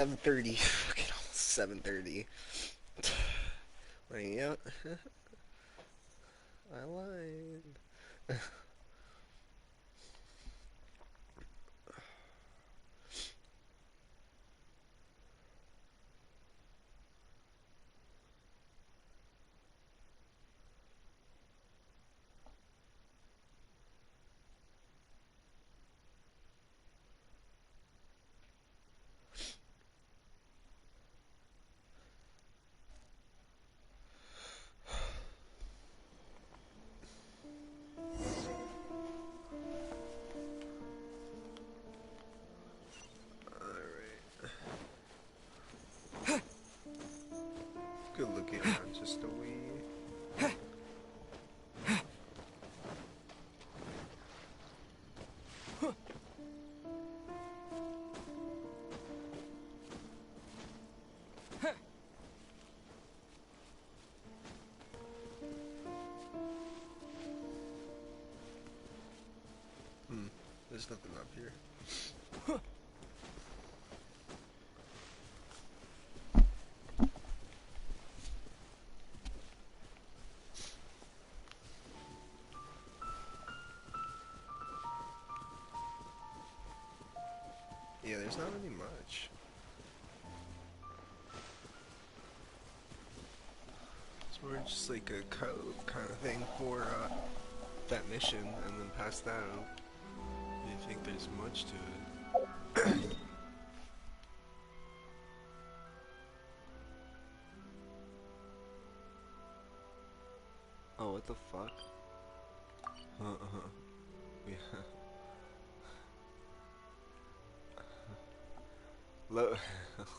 7:30. Fucking almost 7:30. Like, yep. I lied. Alright. Good looking around just a wee. There's nothing up here. Yeah, there's not really much. It's more just like a code kind of thing for that mission, and then past that, I don't really think there's much to it. Oh, what the fuck? Yeah. Low,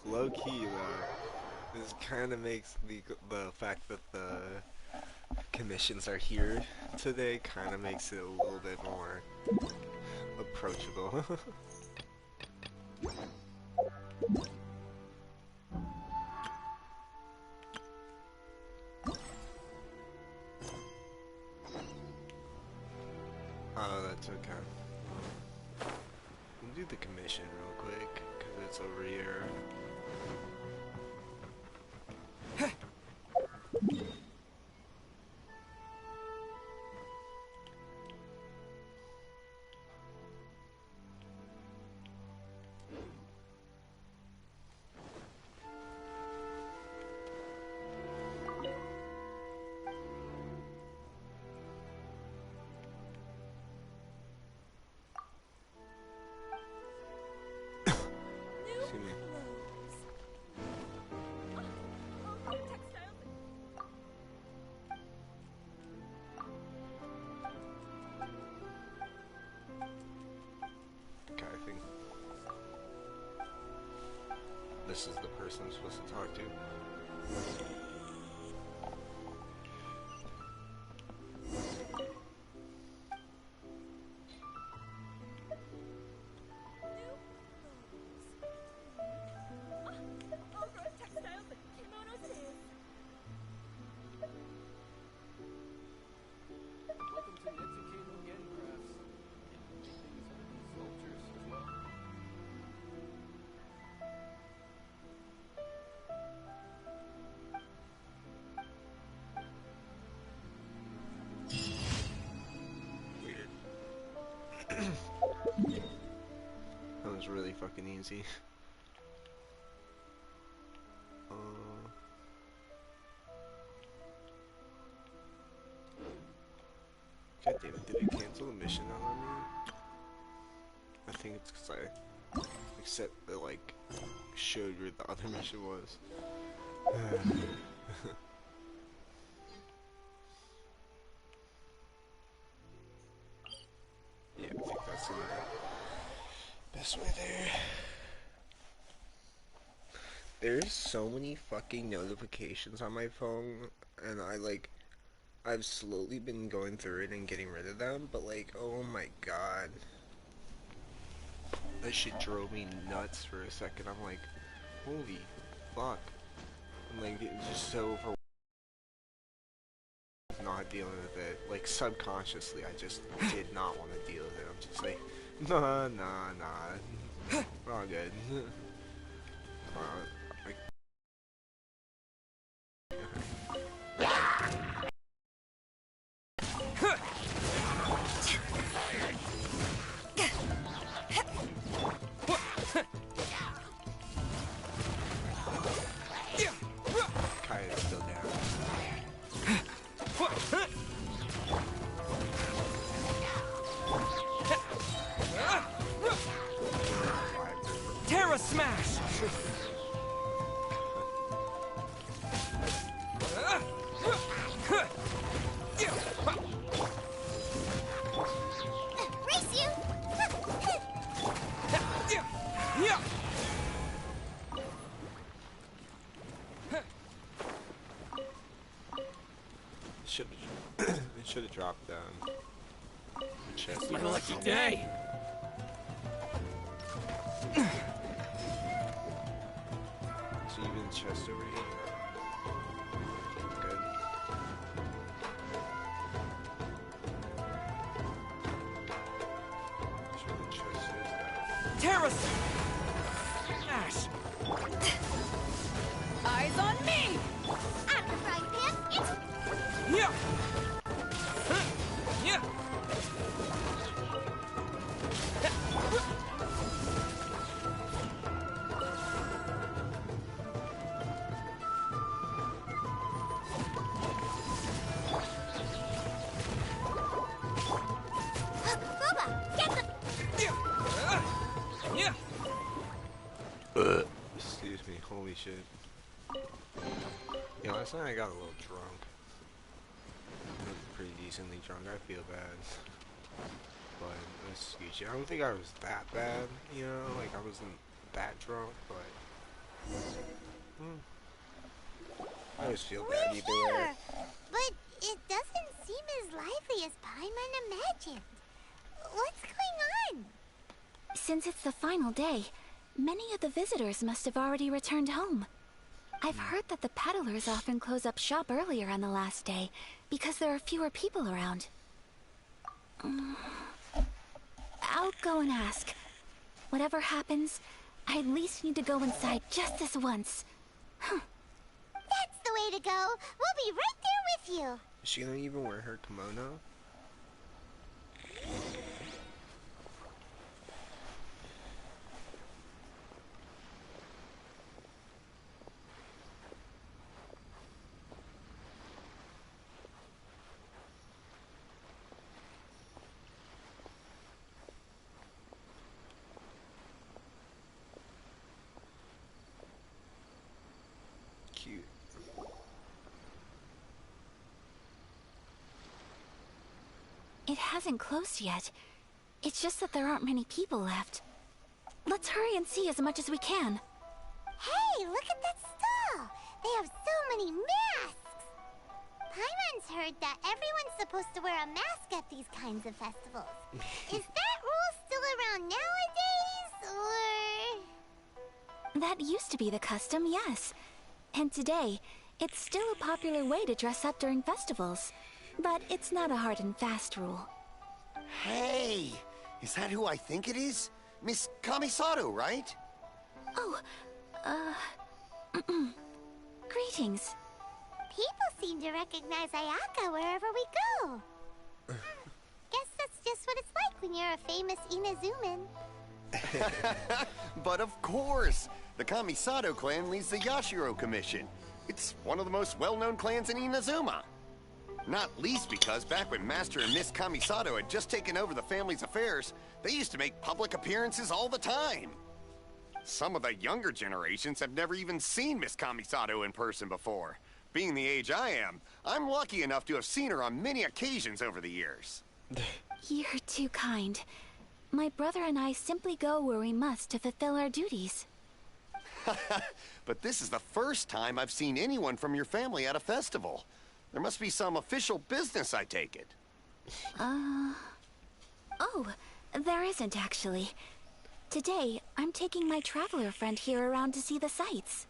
low key though. This kind of makes the fact that the commissions are here today kind of makes it a little bit more approachable. Oh, that's okay. We'll do the commission real quick, because it's over here. See me. Okay, I think this is the person I'm supposed to talk to. That was really fucking easy. God damn it, did it cancel the mission out on me? I think it's because I except it like showed where the other mission was. Yeah, I think that's the best way there. There's so many fucking notifications on my phone, and I've slowly been going through it and getting rid of them, but like, oh my god. That shit drove me nuts for a second. I'm like, holy fuck. I'm like, it's just so overwhelming not dealing with it. Like, subconsciously, I just did not want to deal with it. I'm just like, nah. We're all good. should it should have dropped the chest. It's my lucky day. So even chest over here. Good. Sure the chest is that. Terrace! Ash! Eyes on me! I'm the frying pan. It's Yeah! Yeah! Boba, get the... Yeah! Excuse me, holy shit. You know, last night I got a little drunk. I was pretty decently drunk, I feel bad. But, excuse you, I don't think I was that bad, you know? Like, I wasn't that drunk, but... I just feel bad either way. Here, but it doesn't seem as lively as Paimon imagined. What's going on? Since it's the final day, many of the visitors must have already returned home. I've heard that the peddlers often close up shop earlier on the last day because there are fewer people around. I'll go and ask. Whatever happens, I at least need to go inside just this once. That's the way to go. We'll be right there with you. Is she gonna even wear her kimono? Cute. It hasn't closed yet. It's just that there aren't many people left. Let's hurry and see as much as we can. Hey, look at that stall. They have so many masks. Paimon's heard that everyone's supposed to wear a mask at these kinds of festivals. Is that rule still around nowadays, or...? That used to be the custom, yes. And today, it's still a popular way to dress up during festivals. But it's not a hard and fast rule. Hey! Is that who I think it is? Miss Kamisato, right? Oh, greetings. People seem to recognize Ayaka wherever we go. Guess that's just what it's like when you're a famous Inazuman. But of course! The Kamisato clan leads the Yashiro Commission. It's one of the most well-known clans in Inazuma. Not least because back when Master and Miss Kamisato had just taken over the family's affairs, they used to make public appearances all the time. Some of the younger generations have never even seen Miss Kamisato in person before. Being the age I am, I'm lucky enough to have seen her on many occasions over the years. You're too kind. My brother and I simply go where we must to fulfill our duties. But this is the first time I've seen anyone from your family at a festival. There must be some official business, I take it. Oh, there isn't actually. Today, I'm taking my traveler friend here around to see the sights.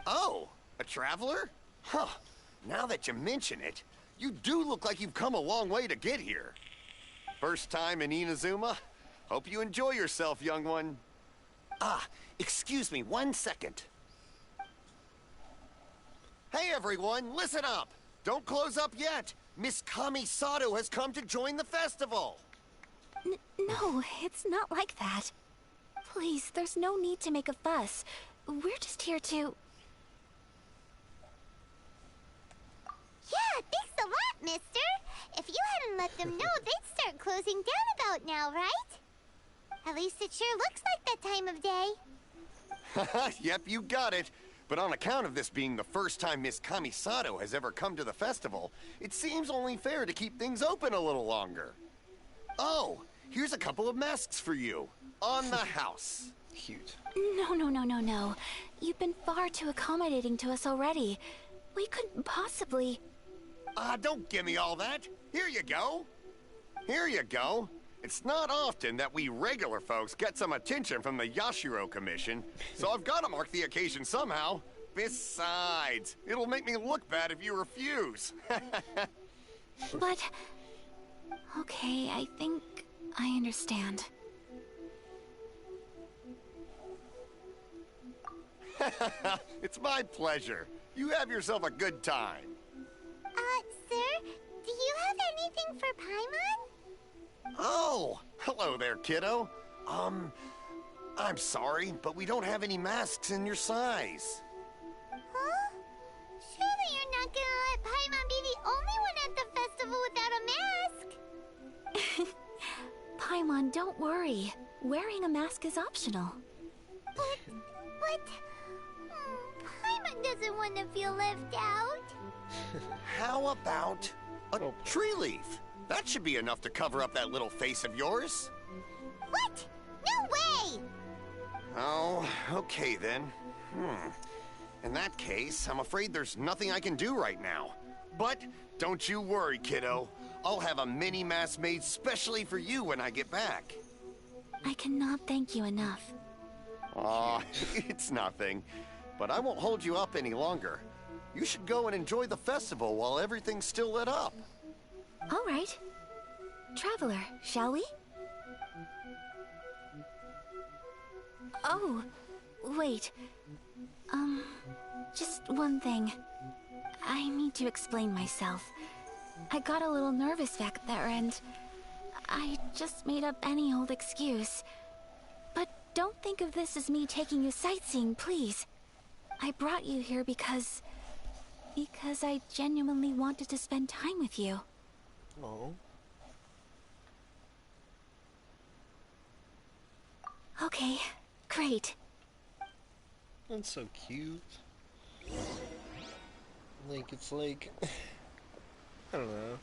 Oh, a traveler? Huh. Now that you mention it, you do look like you've come a long way to get here. First time in Inazuma? Hope you enjoy yourself, young one. Ah, excuse me 1 second. Hey everyone, listen up! Don't close up yet! Miss Kamisato has come to join the festival! No, it's not like that. Please, there's no need to make a fuss. We're just here to... Yeah, thanks a lot, mister. If you hadn't let them know, they'd start closing down about now, right? At least it sure looks like that time of day. Yep, you got it. But on account of this being the first time Miss Kamisato has ever come to the festival, it seems only fair to keep things open a little longer. Oh, here's a couple of masks for you. On the house. Cute. No. You've been far too accommodating to us already. We couldn't possibly... Don't give me all that. Here you go. Here you go. It's not often that we regular folks get some attention from the Yashiro Commission, so I've got to mark the occasion somehow. Besides, it'll make me look bad if you refuse. But... Okay, I think I understand. It's my pleasure. You have yourself a good time. Sir, do you have anything for Paimon? Oh, hello there, kiddo. I'm sorry, but we don't have any masks in your size. Huh? Surely you're not gonna let Paimon be the only one at the festival without a mask? Paimon, don't worry. Wearing a mask is optional. But... Paimon doesn't want to feel left out. How about a tree leaf? That should be enough to cover up that little face of yours. What? No way! Oh, okay then. In that case, I'm afraid there's nothing I can do right now. But don't you worry, kiddo. I'll have a mini mask made specially for you when I get back. I cannot thank you enough. Aw, it's nothing. But I won't hold you up any longer. You should go and enjoy the festival while everything's still lit up. All right. Traveler, shall we? Oh, wait. Just one thing. I need to explain myself. I got a little nervous back there and I just made up any old excuse. But don't think of this as me taking you sightseeing, please. I brought you here because I genuinely wanted to spend time with you. Oh. Okay, great. That's so cute. It's like, I don't know.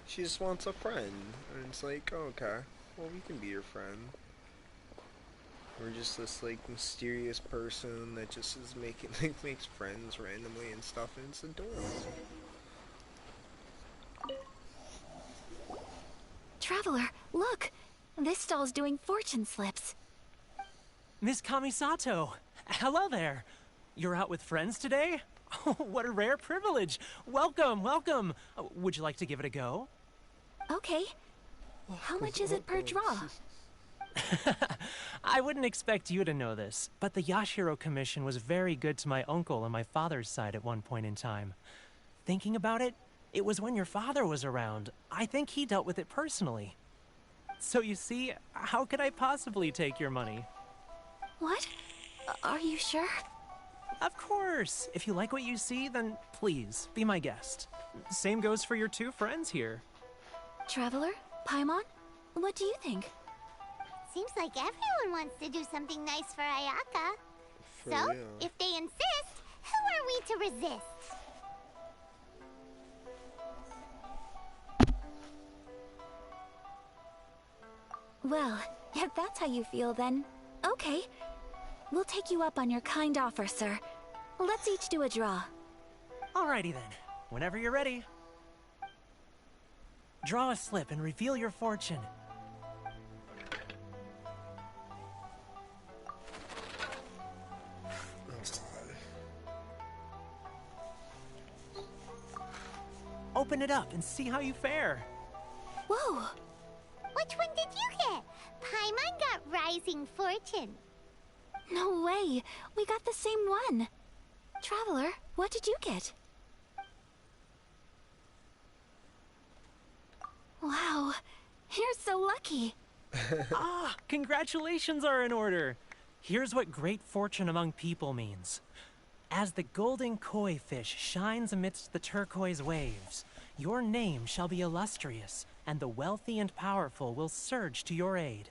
She just wants a friend. And it's like, oh, okay, well, we can be your friend. We're just this, mysterious person that just is makes friends randomly and stuff, and it's adorable. Traveler, look! This stall's doing fortune slips. Miss Kamisato, hello there. You're out with friends today? Oh, what a rare privilege. Welcome, welcome. Would you like to give it a go? Okay. How much is it per draw? I wouldn't expect you to know this, but the Yashiro Commission was very good to my uncle on my father's side at one point in time. Thinking about it, it was when your father was around. I think he dealt with it personally. So you see, how could I possibly take your money? What? Are you sure? Of course. If you like what you see, then please, be my guest. Same goes for your two friends here. Traveler? Paimon? What do you think? Seems like everyone wants to do something nice for Ayaka. For So, real. if they insist, who are we to resist? Well, if that's how you feel, then okay. We'll take you up on your kind offer, sir. Let's each do a draw. Alrighty then. Whenever you're ready. Draw a slip and reveal your fortune. Open it up and see how you fare. Whoa! Which one did you get? Paimon got Rising Fortune. No way! We got the same one! Traveler, what did you get? Wow, you're so lucky! Congratulations are in order. Here's what great fortune among people means. As the golden koi fish shines amidst the turquoise waves, your name shall be illustrious, and the wealthy and powerful will surge to your aid.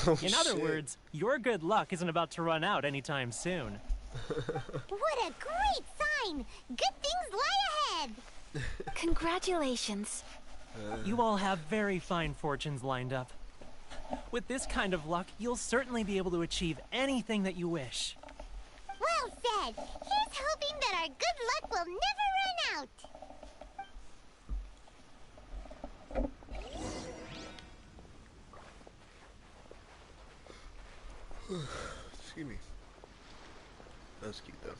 Oh, In other shit. words, your good luck isn't about to run out anytime soon. What a great sign! Good things lie ahead! Congratulations. You all have very fine fortunes lined up. With this kind of luck, you'll certainly be able to achieve anything that you wish. Well said! Here's hoping that our good luck will never run out! Excuse me. That was cute though.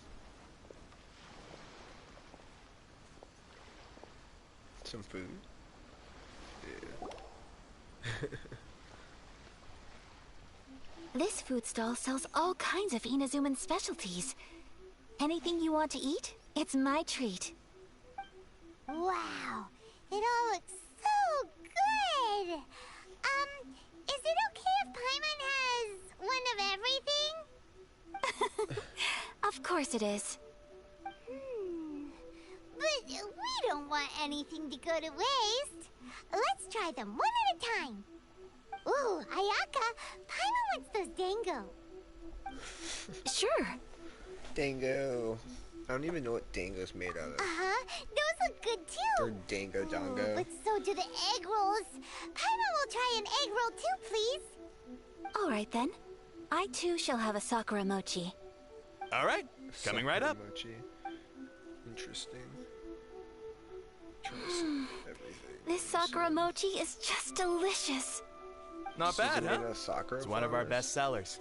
Some food. Yeah. This food stall sells all kinds of Inazuman specialties. Anything you want to eat, it's my treat. Wow, it all looks so good. Is it okay if Paimon has one of everything? Of course it is. But we don't want anything to go to waste. Let's try them one at a time. Ooh, Ayaka, Paimon wants those dango. Sure. Dango. I don't even know what dango's made out of. Uh-huh, those look good too. Or dango Ooh, dongo. but so do the egg rolls. Paimon will try an egg roll too, please. All right then. I too shall have a Sakura mochi. All right, coming right up. Mochi. Interesting. Everything. This Sakura mochi is just delicious. Not bad, huh? Sakura It's one of our best sellers.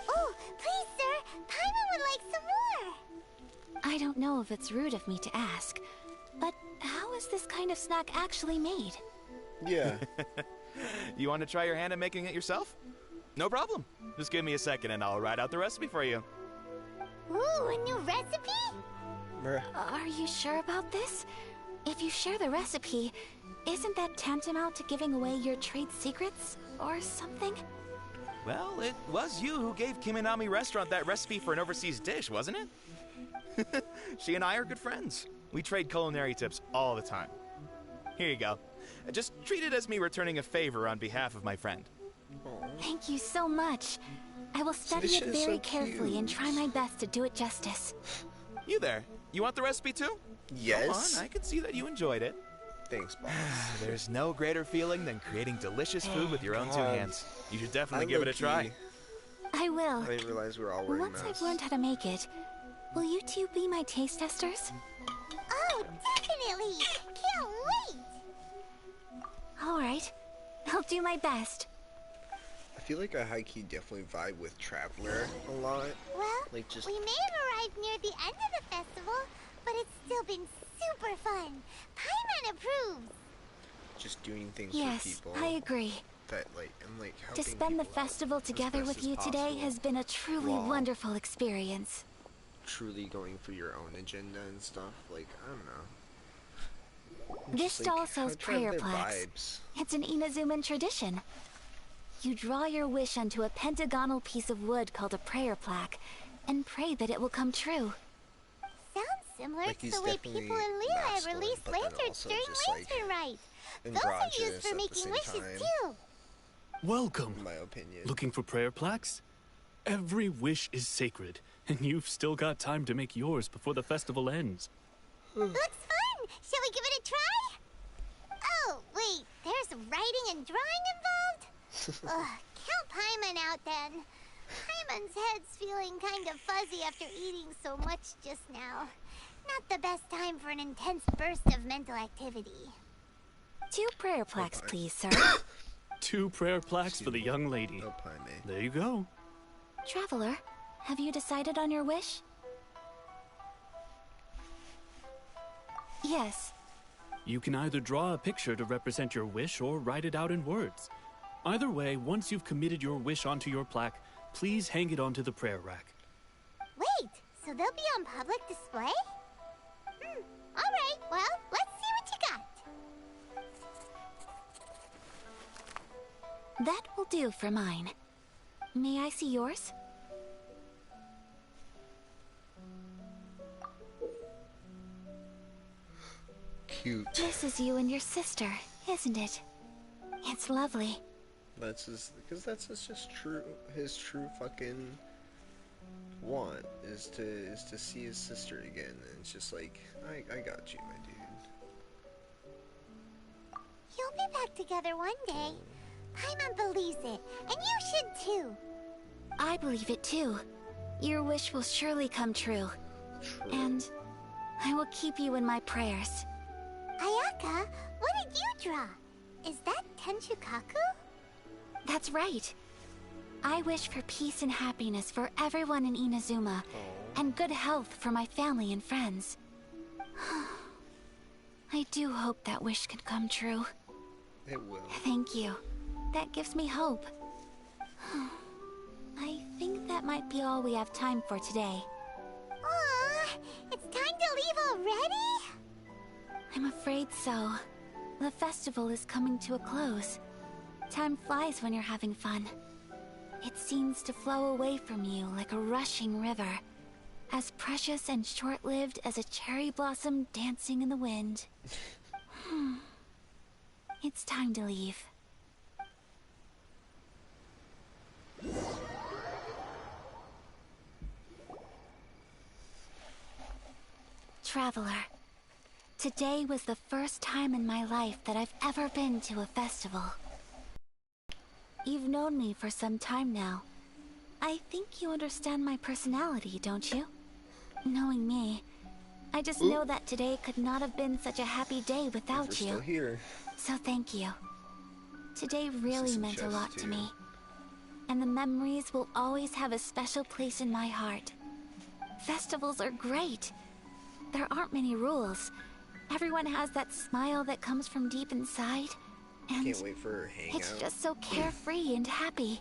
Oh, please, sir. Paimon would like some more. I don't know if it's rude of me to ask, but how is this kind of snack actually made? Yeah. You want to try your hand at making it yourself? No problem. Just give me a second and I'll write out the recipe for you. Ooh, a new recipe? Bruh. Are you sure about this? If you share the recipe, isn't that tantamount to giving away your trade secrets or something? Well, it was you who gave Kiminami Restaurant that recipe for an overseas dish, wasn't it? She and I are good friends. We trade culinary tips all the time. Here you go. Just treat it as me returning a favor on behalf of my friend. Thank you so much. I will study this it is very so carefully and try my best to do it justice. You there. You want the recipe too? Yes. Come on, I can see that you enjoyed it. Thanks, boss. There's no greater feeling than creating delicious food with your own two God. hands. You should definitely I give it a low-key- try. I will. I didn't realize we were all wearing Once masks. I've learned how to make it, will you two be my taste testers? Oh, definitely. Can't wait. All right. I'll do my best. I feel like I high-key definitely vibe with Traveler a lot. Well, Like, just- we may have arrived near the end of the festival, but it's still been super fun. Paimon approves. Just doing things Yes, for people. I agree. That, like, and like To helping spend the people out festival as together best with as you today possible. has been a truly Wow. wonderful experience. Truly going for your own agenda and stuff. Like, I don't know. This Just, stall like, sells how Traveler prayer plaques. vibes. It's an Inazuman tradition. You draw your wish onto a pentagonal piece of wood called a prayer plaque, and pray that it will come true. Sounds similar Like, to he's the way definitely people in Lehigh masculine, release but then lanterns also during just, like, lantern rites. Those are androgynous used at for the making same wishes time. too. Welcome. In my opinion. Looking for prayer plaques? Every wish is sacred, and you've still got time to make yours before the festival ends. Looks fun. Shall we give it a try? Oh, wait. There's writing and drawing involved? Ugh, count Paimon out then. Paimon's head's feeling kind of fuzzy after eating so much just now. Not the best time for an intense burst of mental activity. 2 prayer plaques, please, sir. 2 prayer plaques for the young lady. No pie, mate. There you go. Traveler, have you decided on your wish? Yes. You can either draw a picture to represent your wish or write it out in words. Either way, once you've committed your wish onto your plaque, please hang it onto the prayer rack. Wait, so they'll be on public display? Alright, well, let's see what you got. That will do for mine. May I see yours? Cute. This is you and your sister, isn't it? It's lovely. That's his, because that's just true. His true fucking want is to see his sister again, and it's just like, I got you, my dude. You'll be back together one day. Paimon believes it, and you should too. I believe it too. Your wish will surely come true. True. And I will keep you in my prayers. Ayaka, what did you draw? Is that Tenchukaku? That's right. I wish for peace and happiness for everyone in Inazuma, and good health for my family and friends. I do hope that wish can come true. It will. Thank you. That gives me hope. I think that might be all we have time for today. Aw, it's time to leave already? I'm afraid so. The festival is coming to a close. Time flies when you're having fun. It seems to flow away from you like a rushing river, as precious and short-lived as a cherry blossom dancing in the wind. It's time to leave. Traveler, today was the first time in my life that I've ever been to a festival. You've known me for some time now. I think you understand my personality, don't you? Knowing me, I just know that today could not have been such a happy day without We're you. still here. So thank you. Today really some meant a chests, lot to too. me. And the memories will always have a special place in my heart. Festivals are great. There aren't many rules. Everyone has that smile that comes from deep inside. And Can't wait for her hangout. it's just so carefree and happy.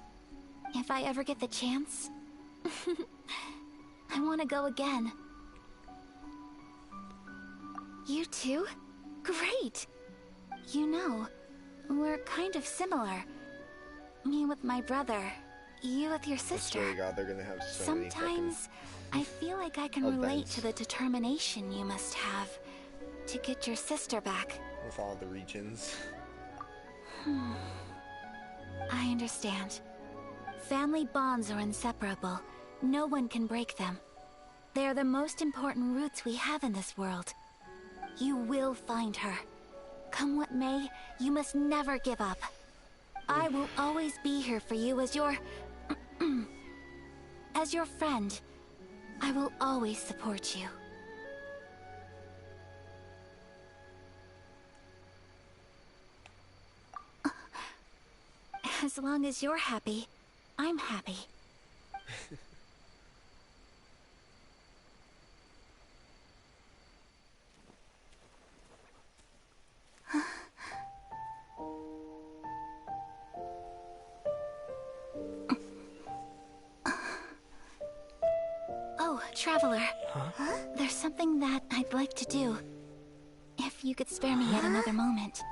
If I ever get the chance, I want to go again. You too? Great! You know, we're kind of similar. Me with my brother, you with your I swear sister. to God, they're gonna have so many Sometimes I feel like I can relate events. to the determination you must have to get your sister back. fucking, with all the regions. I understand. Family bonds are inseparable. No one can break them. They are the most important roots we have in this world. You will find her. Come what may, you must never give up. I will always be here for you as your... as your friend. I will always support you. As long as you're happy, I'm happy. Oh, Traveler. Huh? There's something that I'd like to do. If you could spare me yet another moment.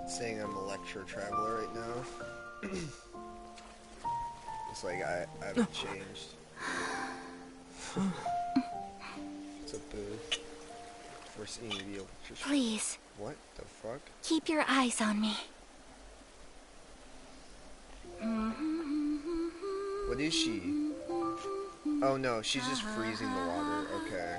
Saying I'm a lecture traveler right now. It's like I haven't changed. It's a boo. First seeing the electrician. Please, What the fuck? keep your eyes on me. What is she? Oh no, she's just freezing the water. Okay.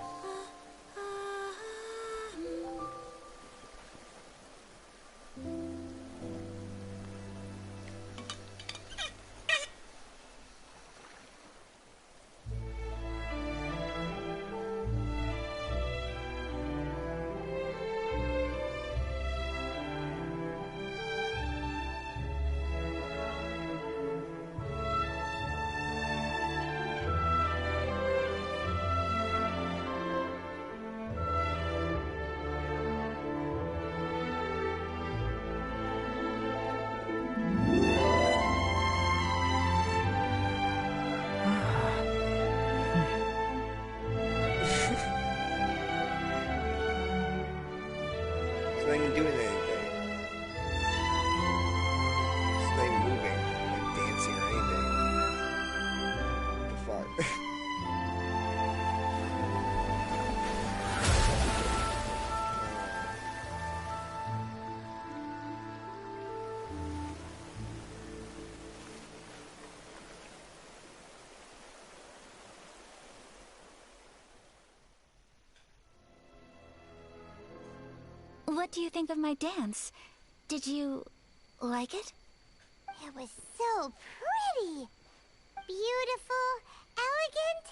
It's not even doing anything. It's not even moving, like dancing or anything. What the fuck? What do you think of my dance? Did you like it? It was so pretty. Beautiful, elegant,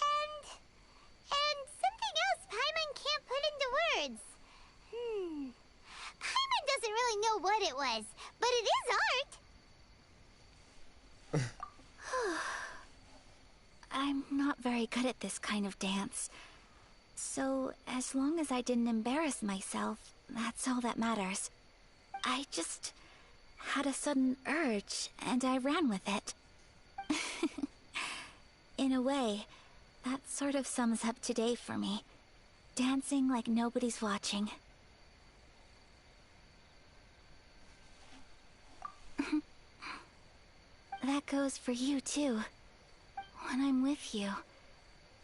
and something else Paimon can't put into words. Paimon doesn't really know what it was, but it is art. I'm not very good at this kind of dance. So, as long as I didn't embarrass myself, that's all that matters. I just had a sudden urge, and I ran with it. In a way, that sort of sums up today for me. Dancing like nobody's watching. That goes for you, too. When I'm with you,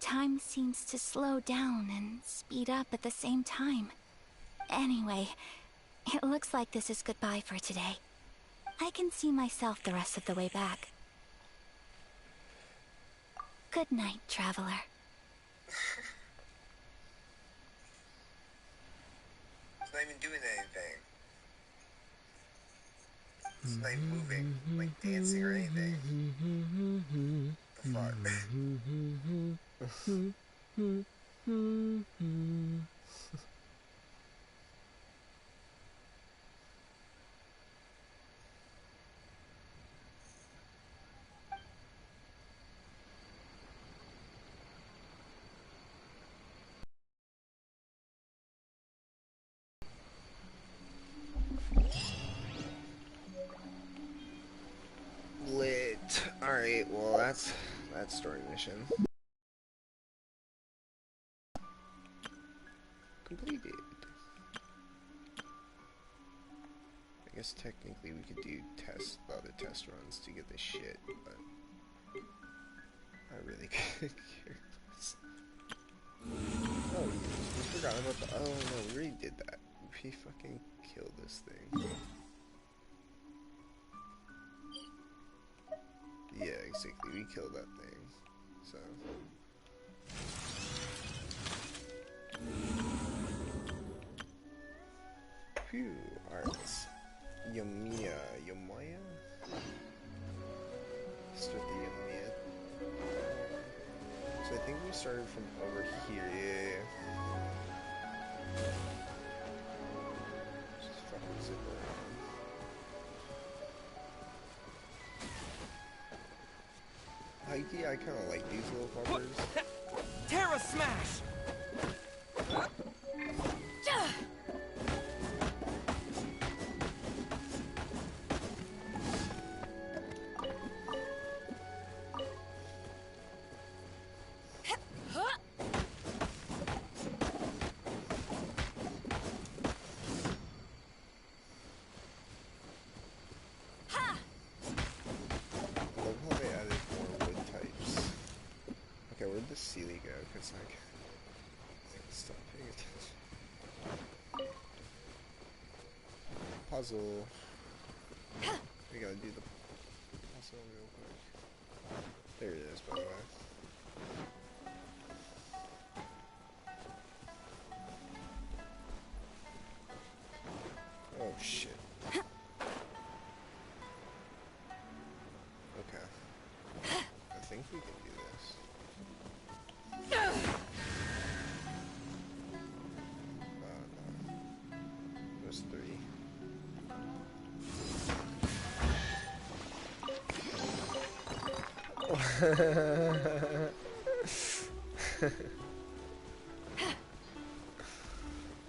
time seems to slow down and speed up at the same time. Anyway, it looks like this is goodbye for today. I can see myself the rest of the way back. Good night, traveler. It's not even doing anything. It's not even moving, like dancing or anything. The fuck? Lit. Alright, well that's story mission. Completed. I guess technically we could do other test runs to get the shit, but I really could care less. Oh, we forgot about the. Oh no, we already did that. We fucking killed this thing. Yeah, exactly. We killed that thing. So. Phew. Alright. Yomaya? Start the Yomaya. So I think we started from over here. Yeah. Just fucking zip around. Hikey, I kind of like these little fuckers. Terra Smash! The Sealy go? Because like, stop paying attention. Puzzle. We gotta do the puzzle real quick. There it is, by the way. Oh shit. Okay. I think we can do this. No. There's 3.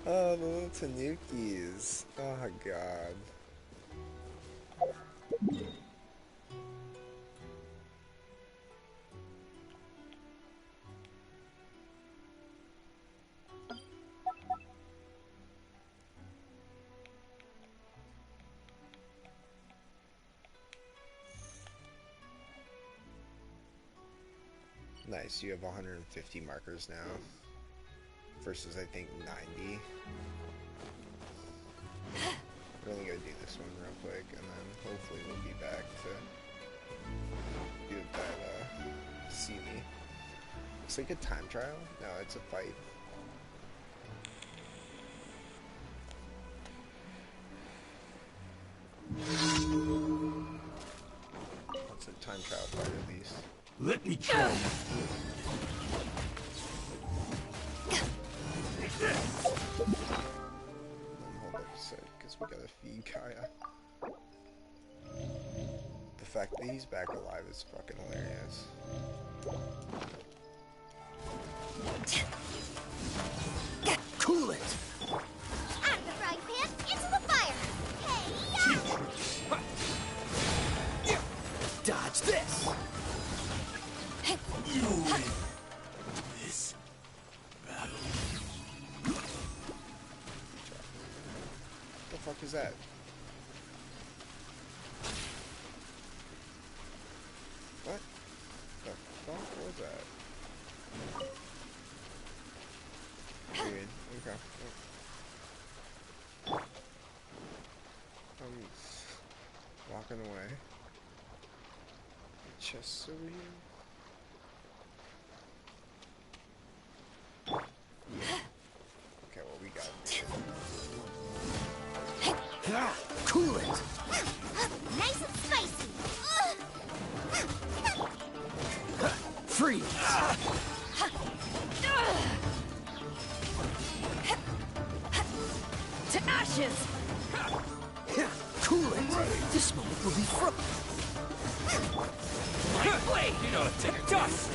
Oh, the little tanukis. Oh god. Nice, you have 150 markers now, versus I think 90. We're only gonna do this one real quick, and then hopefully we'll be back to do that, see me. Looks like a time trial? No, it's a fight. It's a time trial fight at least. Let me try. Hold up a sec, because we gotta feed Kaya. The fact that he's back alive is fucking hilarious. Who's that? What the fuck was that? Weird. Okay. I'm walking away. Chests over here. Yeah. Okay, well we got this. Cool it! Nice and spicy. Freeze! To ashes! Cool it! This moment will be frozen. My blade! You know, to dust!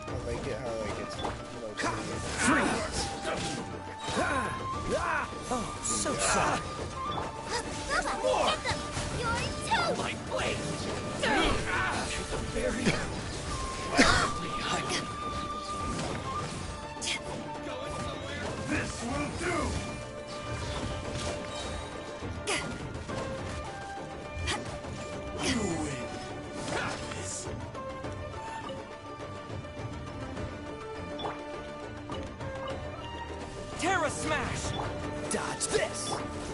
I like it how like it's Freeze! Oh, so sorry. Bubba, get them! You're too! My blade! To the very... This will do! Terra Smash! Dodge this!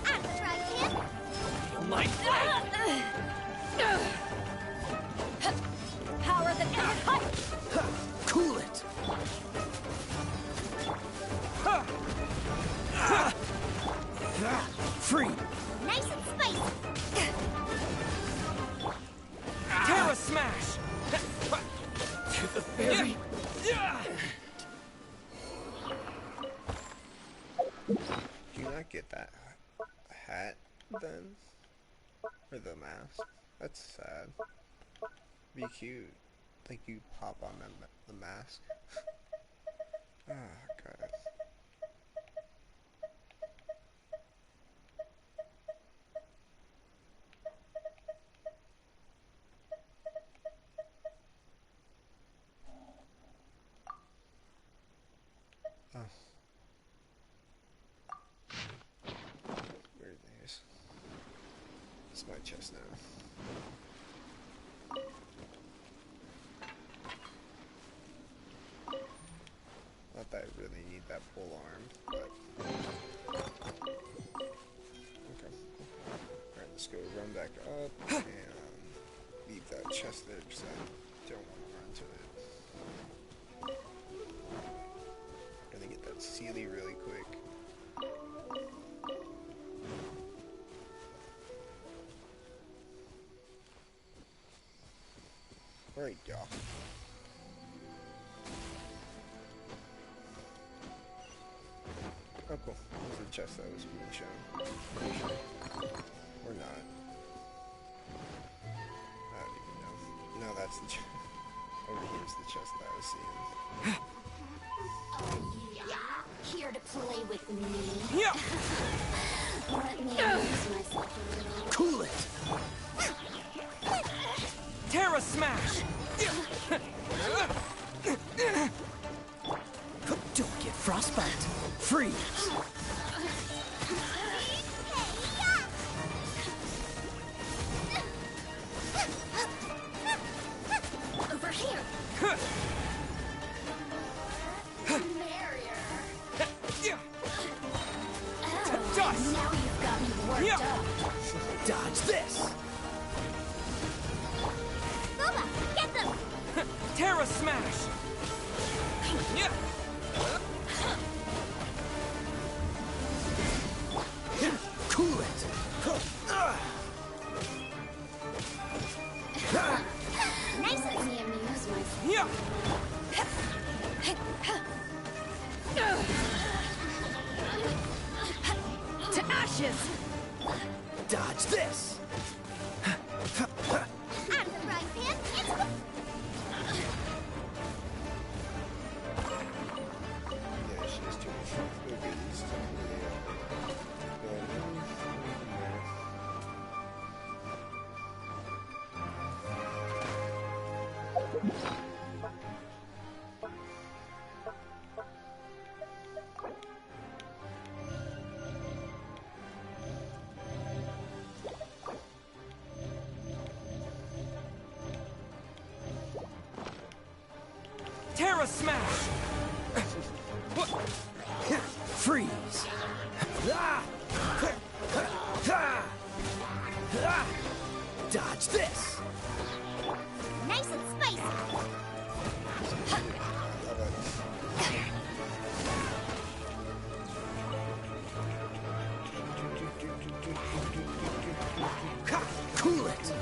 I'm the right hand. My blade! Power the end height. Cool it! Free! Nice and spicy. Terra Smash! To the very... Do you not get that hat then? Or the mask? That's sad. Be cute. Like you pop on the mask. Ah, God. Oh. Where are these? It's my chest now. Not that I really need that pole arm, but... Okay. Alright, let's go run back up and leave that chest there because I don't want to run to it. Gonna get that Sealy really quick. Alright, y'all. Oh, cool. There's the chest that was being shown. Pretty sure. Or not. I don't even know. No, that's the chest. Over here's the chest that I was seeing. Here to play with me. Yeah! Let me amuse myself a little. Cool it! Terra Smash! Don't get frostbite! Freeze! Over here. Dust! Now you've got me worked Yeah. up. Dodge this! Bubba, get them! Terra Smash! Yeah! Cool it! Nice let me amuse myself. Yeah! To ashes! Dodge this! I'm the right hand. It's the... Yeah, she has too much. Look at these two. Terra Smash! Freeze! Dodge this! Nice and spicy. Cool it!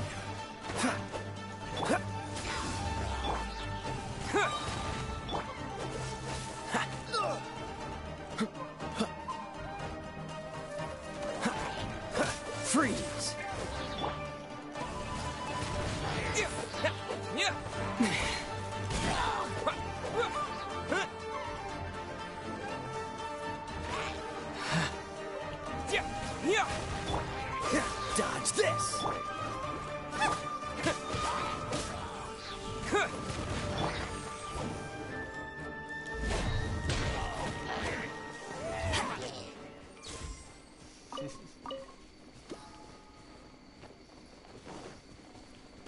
Freeze! Dodge this!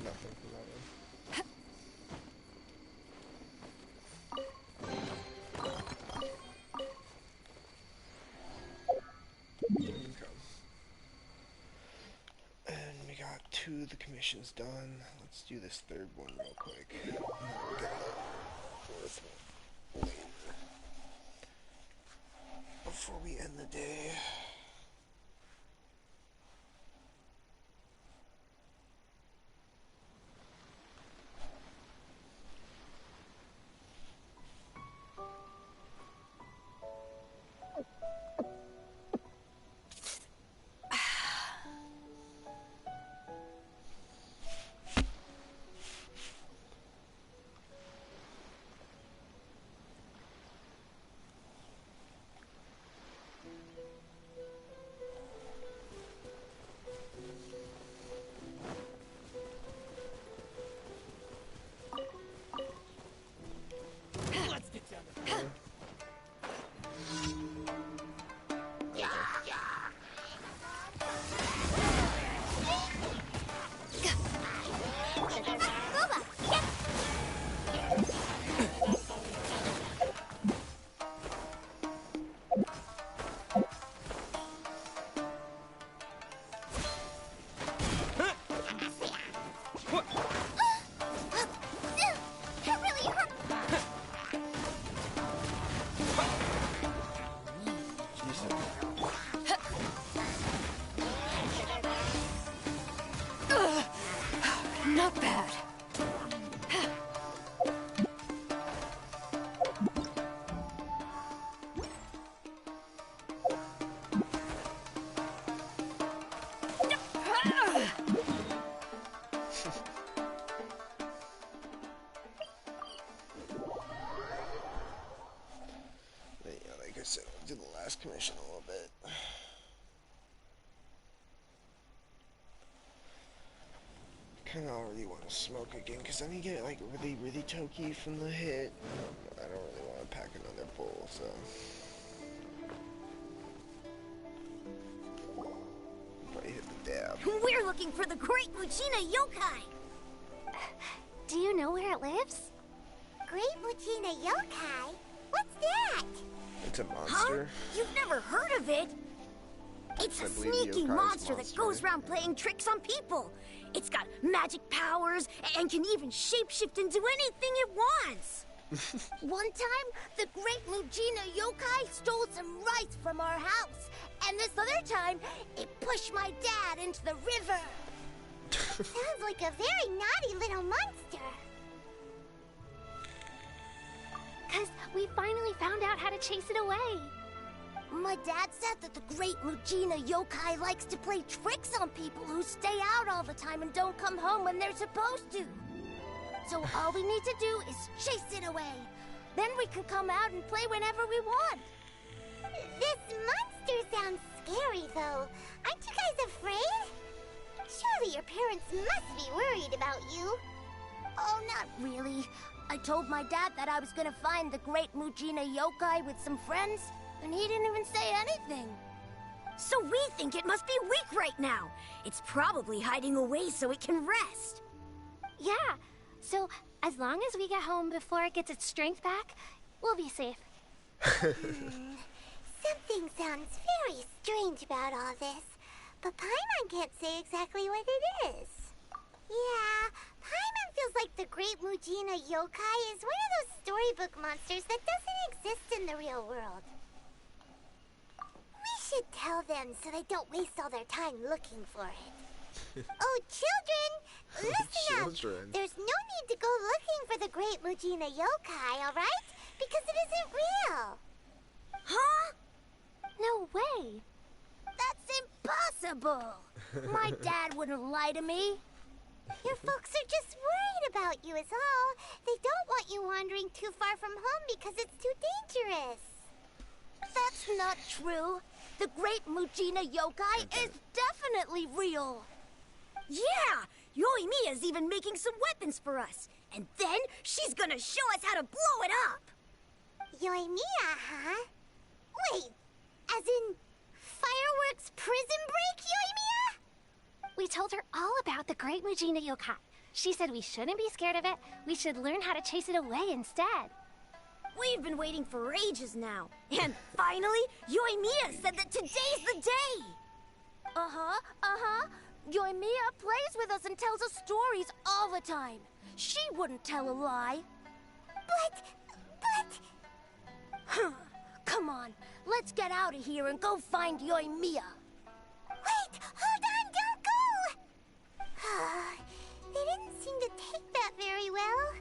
Nothing from that one. Okay. And we got 2 of the commissions done. Let's do this 3rd one real quick. And then we'll get the 4th one later. Before we end the day. Not bad. Yeah, like I said, I'll do the last commission a little bit. Kinda already want to smoke again, because then you get like really tokey from the hit. I don't really want to pack another bowl, so. Probably hit the dab. We're looking for the Great Muchina Yokai. Do you know where it lives? Great Muchina Yokai? What's that? It's a monster. Huh? You've never heard of it? It's I a believe sneaky Yokai's monster that monster. goes around playing tricks on people. It's got magic powers and can even shapeshift into anything it wants. One time, the Great Mugina Yokai stole some rice from our house. And this other time, it pushed my dad into the river. Sounds like a very naughty little monster. 'Cause we finally found out how to chase it away. My dad said that the Great Mugina Yokai likes to play tricks on people who stay out all the time and don't come home when they're supposed to. So all we need to do is chase it away. Then we can come out and play whenever we want. This monster sounds scary, though. Aren't you guys afraid? Surely your parents must be worried about you. Oh, not really. I told my dad that I was gonna find the Great Mugina Yokai with some friends, and he didn't even say anything. So we think it must be weak right now. It's probably hiding away so it can rest. Yeah, so As long as we get home before it gets its strength back, we'll be safe. Something sounds very strange about all this, but Paimon can't say exactly what it is. Yeah, Paimon feels like the Great Mujina Yokai is one of those storybook monsters that doesn't exist in the real world. We should tell them so they don't waste all their time looking for it. Oh, children! Listen up! There's no need to go looking for the Great Mujina Yokai, alright? Because it isn't real! Huh? No way! That's impossible! My dad wouldn't lie to me. Your folks are just worried about you is all. They don't want you wandering too far from home because it's too dangerous. That's not true. The Great Mujina Yokai is definitely real. Yeah! Yoimiya's even making some weapons for us. And then she's gonna show us how to blow it up! Yoimiya, huh? Wait, as in fireworks prison break, Yoimiya? We told her all about the Great Mujina Yokai. She said we shouldn't be scared of it. We should learn how to chase it away instead. We've been waiting for ages now. And finally, Yoimiya said that today's the day! Yoimiya plays with us and tells us stories all the time. She wouldn't tell a lie. But... Come on, let's get out of here and go find Yoimiya. Wait, hold on, don't go! They didn't seem to take that very well.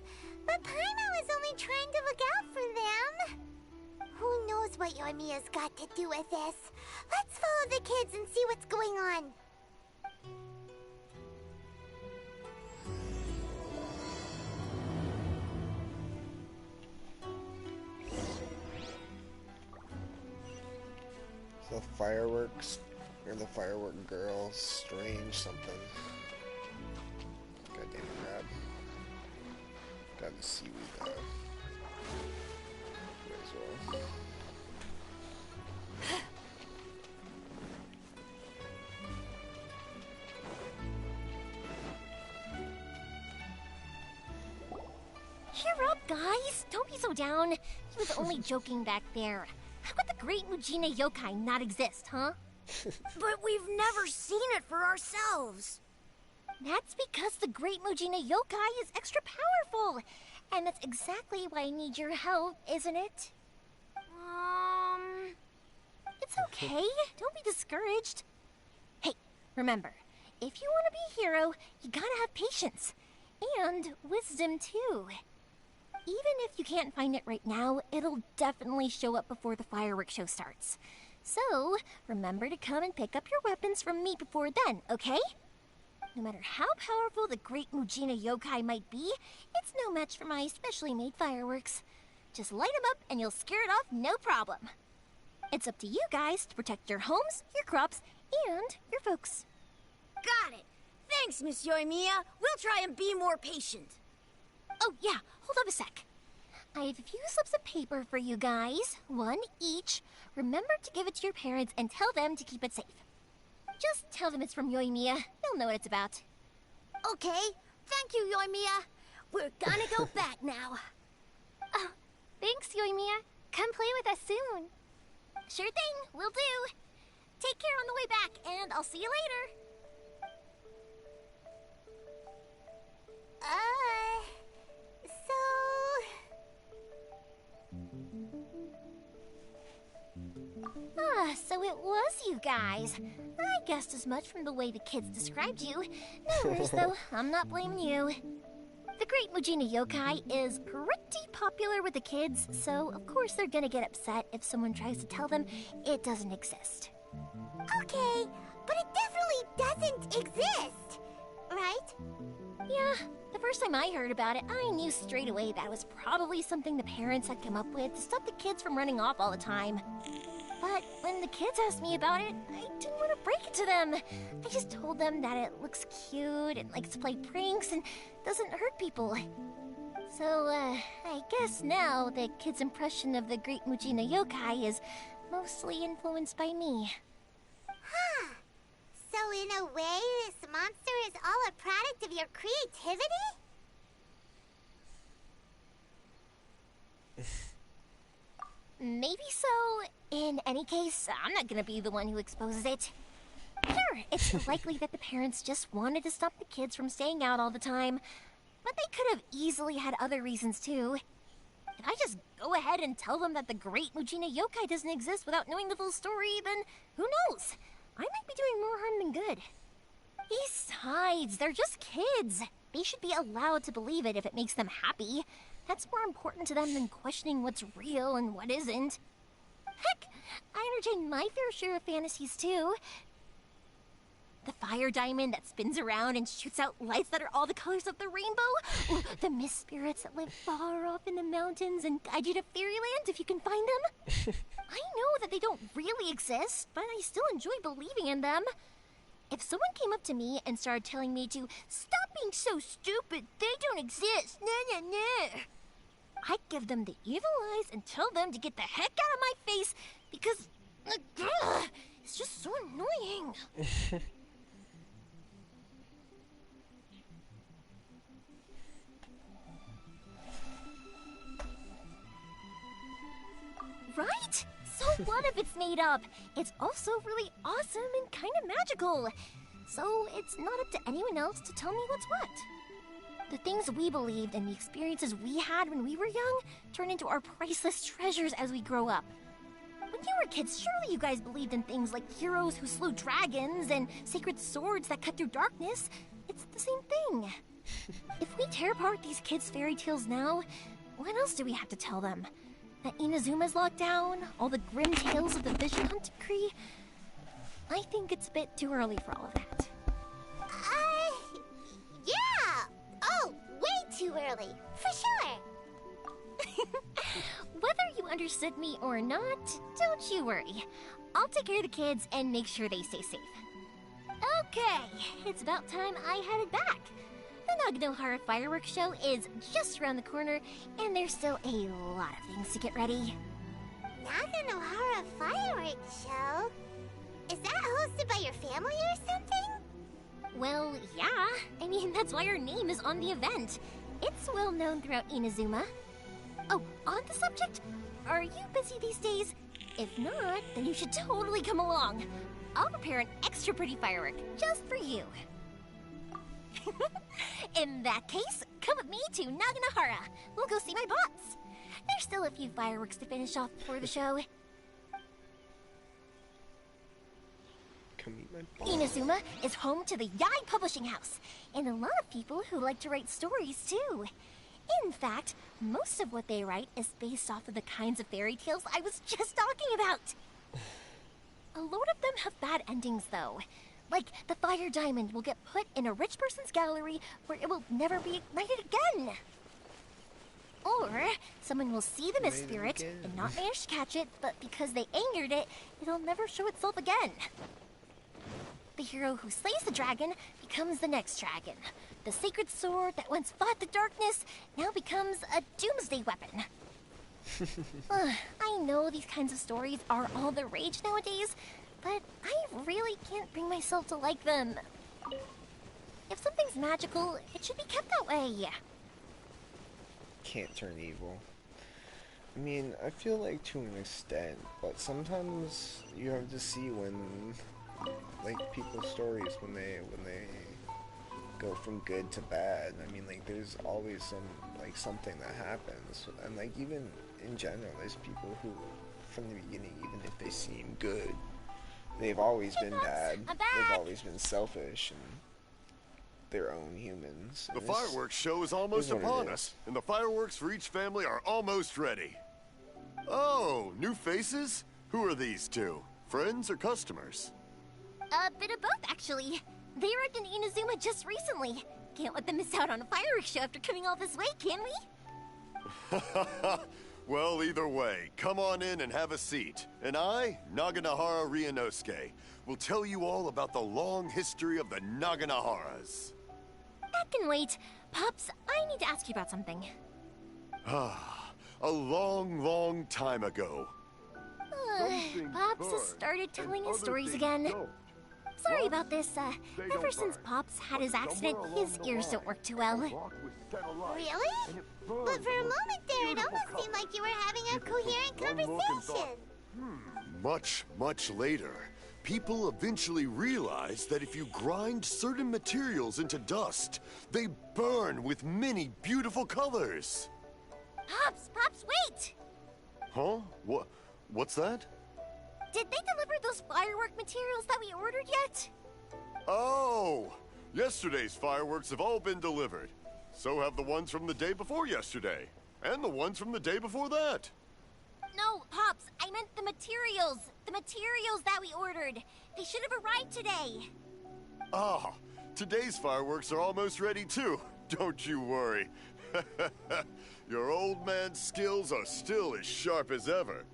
But Paimon was only trying to look out for them. Who knows what Yoimiya's got to do with this? Let's follow the kids and see what's going on. The fireworks, or the firework girl, strange something. Goddamn crab. Got the seaweed though. Might as well. Cheer up, guys. Don't be so down. He was only joking back there. How could the Great Mujina Yokai not exist, huh? But we've never seen it for ourselves. That's because the Great Mujina Yokai is extra powerful. And that's exactly why I need your help, isn't it? It's okay. Don't be discouraged. Hey, remember, if you want to be a hero, you gotta have patience. And wisdom, too. Even if you can't find it right now, it'll definitely show up before the fireworks show starts. So, remember to come and pick up your weapons from me before then, okay? No matter how powerful the Great Mujina Yokai might be, it's no match for my specially made fireworks. Just light them up and you'll scare it off no problem. It's up to you guys to protect your homes, your crops, and your folks. Got it. Thanks, Miss Yoimiya. We'll try and be more patient. Oh, yeah. Hold up a sec. I have a few slips of paper for you guys. One each. Remember to give it to your parents and tell them to keep it safe. Just tell them it's from Yoimiya. They'll know what it's about. Okay. Thank you, Yoimiya. We're gonna go back now. Oh, thanks, Yoimiya. Come play with us soon. Sure thing. Will do. Take care on the way back, and I'll see you later. So it was you guys. I guessed as much from the way the kids described you. No worries, though. I'm not blaming you. The Great Mujina Yokai is pretty popular with the kids, so of course they're gonna get upset if someone tries to tell them it doesn't exist. Okay, but it definitely doesn't exist, right? Yeah, the first time I heard about it, I knew straight away that was probably something the parents had come up with to stop the kids from running off all the time. But when the kids asked me about it, I didn't want to break it to them. I just told them that it looks cute and likes to play pranks and doesn't hurt people. So, I guess now the kids' impression of the Great Mujina Yokai is mostly influenced by me. Huh. So in a way, this monster is all a product of your creativity? maybe so. In any case, I'm not gonna be the one who exposes it. Sure, it's likely that the parents just wanted to stop the kids from staying out all the time, but they could have easily had other reasons too. If I just go ahead and tell them that the great Mujina yokai doesn't exist without knowing the full story, then who knows? I might be doing more harm than good. Besides, they're just kids. They should be allowed to believe it if it makes them happy. That's more important to them than questioning what's real and what isn't. Heck, I entertain my fair share of fantasies too. The fire diamond that spins around and shoots out lights that are all the colors of the rainbow. Or the mist spirits that live far off in the mountains and guide you to fairyland if you can find them. I know that they don't really exist, but I still enjoy believing in them. If someone came up to me and started telling me to stop being so stupid, they don't exist, I'd give them the evil eyes and tell them to get the heck out of my face because it's just so annoying. Right? So what if it's made up? It's also really awesome and kind of magical. So it's not up to anyone else to tell me what's what. The things we believed and the experiences we had when we were young turn into our priceless treasures as we grow up. When you were kids, surely you guys believed in things like heroes who slew dragons and sacred swords that cut through darkness. It's the same thing. If we tear apart these kids' fairy tales now, what else do we have to tell them? That Inazuma's locked down, all the grim tales of the Vision Hunt Decree. I think it's a bit too early for all of that. Yeah! Oh, way too early, for sure. Whether you understood me or not, don't you worry. I'll take care of the kids and make sure they stay safe. Okay, it's about time I headed back. The Naganohara fireworks show is just around the corner, and there's still a lot of things to get ready. Naganohara fireworks show? Is that hosted by your family or something? Well, yeah. I mean, that's why our name is on the event. It's well known throughout Inazuma. Oh, on the subject, are you busy these days? If not, then you should totally come along. I'll prepare an extra pretty firework just for you. In that case, come with me to Naganohara. We'll go see my boss. There's still a few fireworks to finish off before the show. Come meet my boss. Inazuma is home to the Yai Publishing House, and a lot of people who like to write stories too. In fact, most of what they write is based off of the kinds of fairy tales I was just talking about. A lot of them have bad endings though. Like, the fire diamond will get put in a rich person's gallery where it will never be ignited again. Or, someone will see the mist spirit and not manage to catch it, but because they angered it, it'll never show itself again. The hero who slays the dragon becomes the next dragon. The sacred sword that once fought the darkness now becomes a doomsday weapon. I know these kinds of stories are all the rage nowadays, but I really can't bring myself to like them. If something's magical, it should be kept that way. Can't turn evil. I mean, I feel like to an extent, but sometimes you have to see when, like, people's stories when they go from good to bad. I mean, like, there's always something that happens, and like even in general, there's people who, from the beginning, even if they seem good, they've always been bad. They've always been selfish and their own humans. The fireworks show is almost upon us, and the fireworks for each family are almost ready. Oh, new faces? Who are these two? Friends or customers? A bit of both, actually. They arrived in Inazuma just recently. Can't let them miss out on a fireworks show after coming all this way, can we? Well, either way, come on in and have a seat. And I, Naganohara Ryunosuke, will tell you all about the long history of the Naganoharas. That can wait. Pops, I need to ask you about something. A long, long time ago. Pops has started telling his stories again. Sorry about this. Ever since Pops had his accident, his ears don't work too well. Really? But for a moment there, it almost seemed like you were having a coherent conversation. Much, much later, people eventually realized that if you grind certain materials into dust, they burn with many beautiful colors. Pops, wait! Huh? What's that? Did they deliver those firework materials that we ordered yet? Oh! Yesterday's fireworks have all been delivered. So have the ones from the day before yesterday. And the ones from the day before that. No, Pops, I meant the materials. The materials that we ordered. They should have arrived today. Ah, today's fireworks are almost ready too. Don't you worry. Your old man's skills are still as sharp as ever.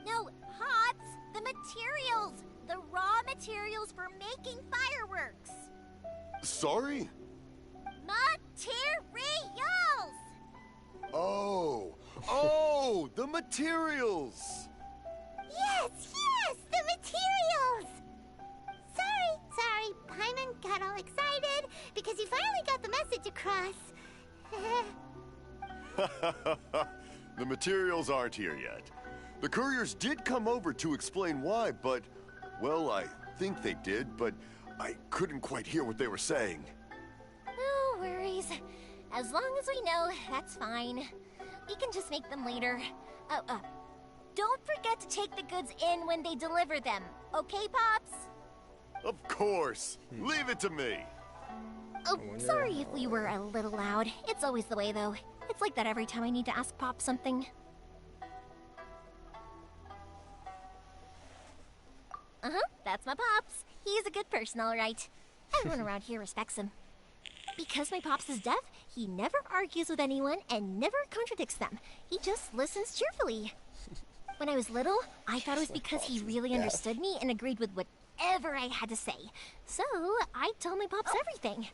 No, Pops, the materials. The raw materials for making fireworks. Sorry? Materials! Oh, the materials! Yes, the materials! Sorry, Paimon got all excited because he finally got the message across. The materials aren't here yet. The couriers did come over to explain why, but, well, I think they did, but I couldn't quite hear what they were saying. No worries. As long as we know, that's fine. We can just make them later. Don't forget to take the goods in when they deliver them. Okay, Pops? Of course. Leave it to me. Oh, sorry if we were a little loud. It's always the way, though. It's like that every time I need to ask Pop something. That's my Pops. He's a good person, all right. Everyone around here respects him. Because my Pops is deaf, he never argues with anyone and never contradicts them. He just listens cheerfully. When I was little, I thought it was because he really understood me and agreed with whatever I had to say. So, I told my Pops everything.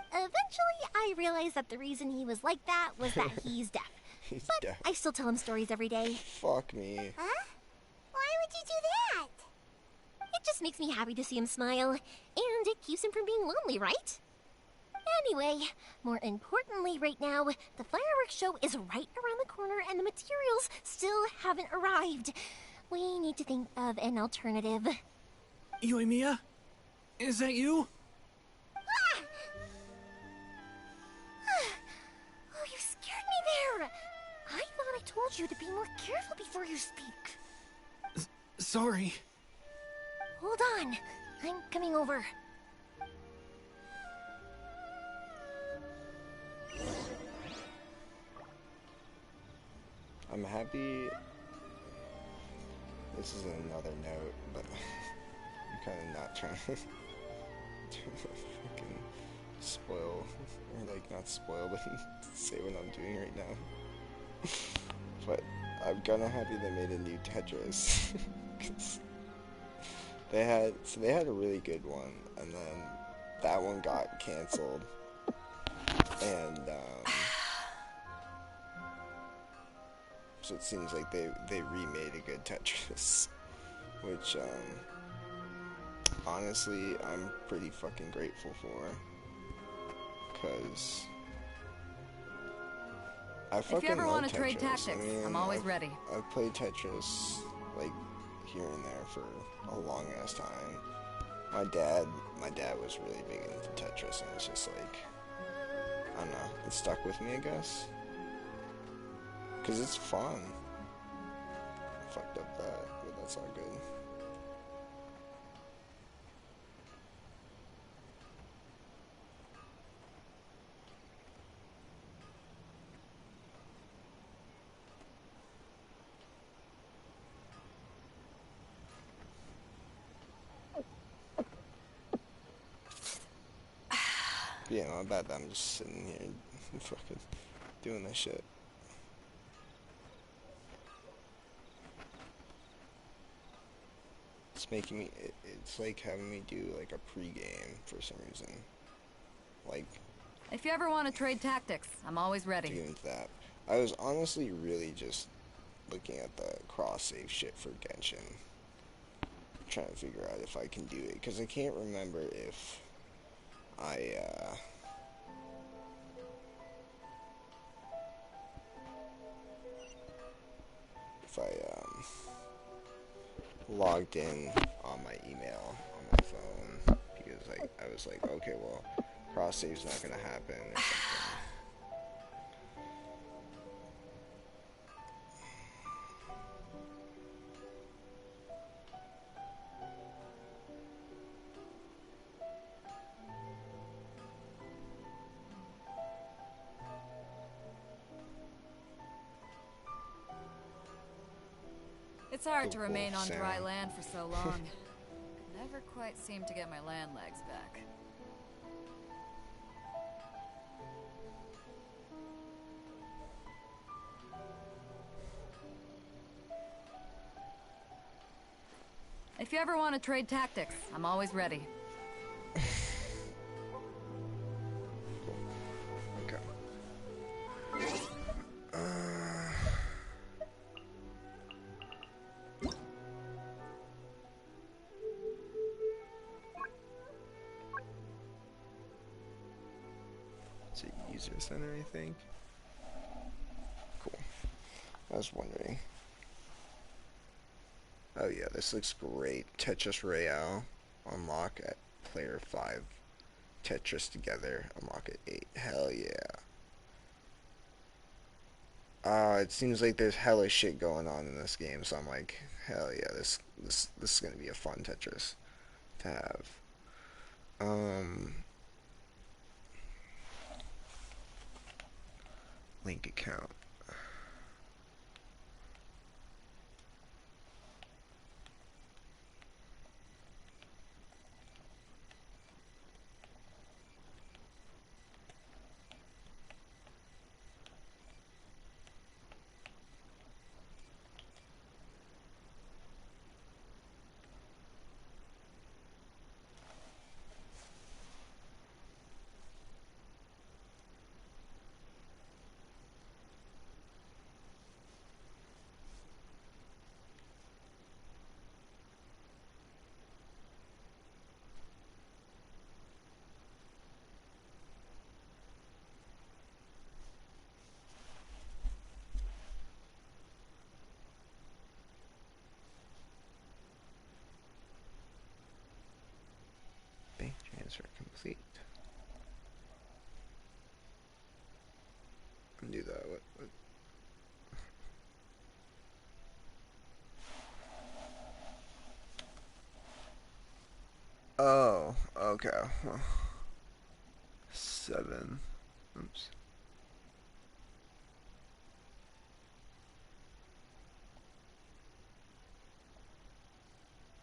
Eventually, I realized that the reason he was like that was that he's deaf. But deaf. I still tell him stories every day. Fuck me. Huh? Why would you do that? It just makes me happy to see him smile, and it keeps him from being lonely, right? Anyway, more importantly right now, the fireworks show is right around the corner and the materials still haven't arrived. We need to think of an alternative. Yoimiya? Is that you? Ah! Oh, you scared me there! I thought I told you to be more careful before you speak. Sorry. Hold on, I'm coming over. I'm happy. This is another note, but I'm kind of not trying to fucking spoil, or like not spoil, but say what I'm doing right now. But I'm kind of happy they made a new Tetris. 'Cause they had a really good one, and then that one got canceled, and so it seems like they remade a good Tetris, which honestly I'm pretty fucking grateful for, because I fucking if you ever love want to Tetris. trade tactics, I mean, I'm always ready. I've played Tetris like here and there for a long ass time. My dad was really big into Tetris, and it's just like, I don't know, it stuck with me, I guess. Cause it's fun. I fucked up that, but that's all good. Yeah, my bad that I'm just sitting here and fucking doing this shit. It's making me, it's like having me do like a pre-game for some reason. Like, If you ever want to trade tactics, I'm always to ready. get into that. I was honestly really just looking at the cross-save shit for Genshin. trying to figure out if I can do it, because I can't remember if I, logged in on my email on my phone, because like I was like, okay, well, cross save's not gonna happen or something. It's hard to Cool remain on dry sound. land for so long. Never quite seem to get my land legs back. If you ever want to trade tactics, I'm always ready. Okay. It's a user center, I think. Cool. I was wondering. Oh yeah, this looks great. Tetris Royale. Unlock at player 5. Tetris together. Unlock at 8. Hell yeah. It seems like there's hella shit going on in this game, so I'm like, hell yeah, this is gonna be a fun Tetris to have. Link account. Bank transfer complete. Undo that. What? Oh, okay. Well, 7. Oops.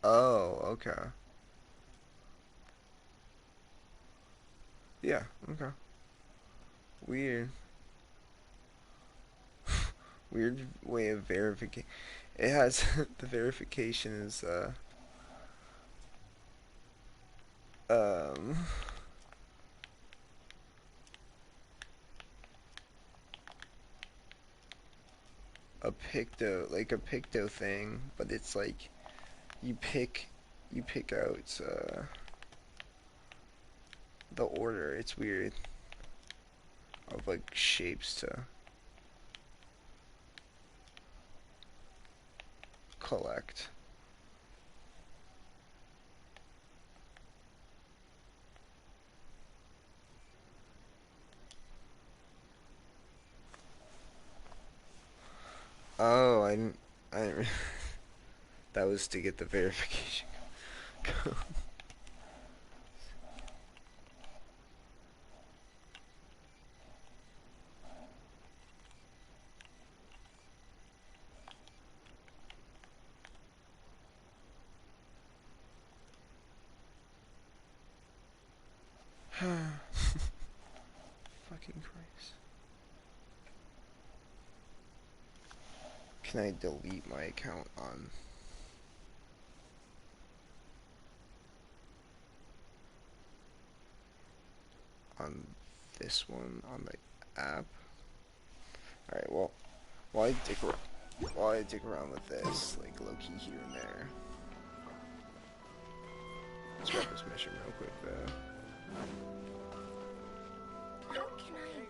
Oh, okay. Yeah, okay. Weird. Weird way of verification. It has the verification is um a picto, like a picto thing, but it's like you pick out the order. It's weird of like shapes to collect. Oh, I didn't that was to get the verification code. Fucking Christ. Can I delete my account on this one on the app? Alright, well, while I dig around with this, like low-key here and there. commission real quick though. How can I...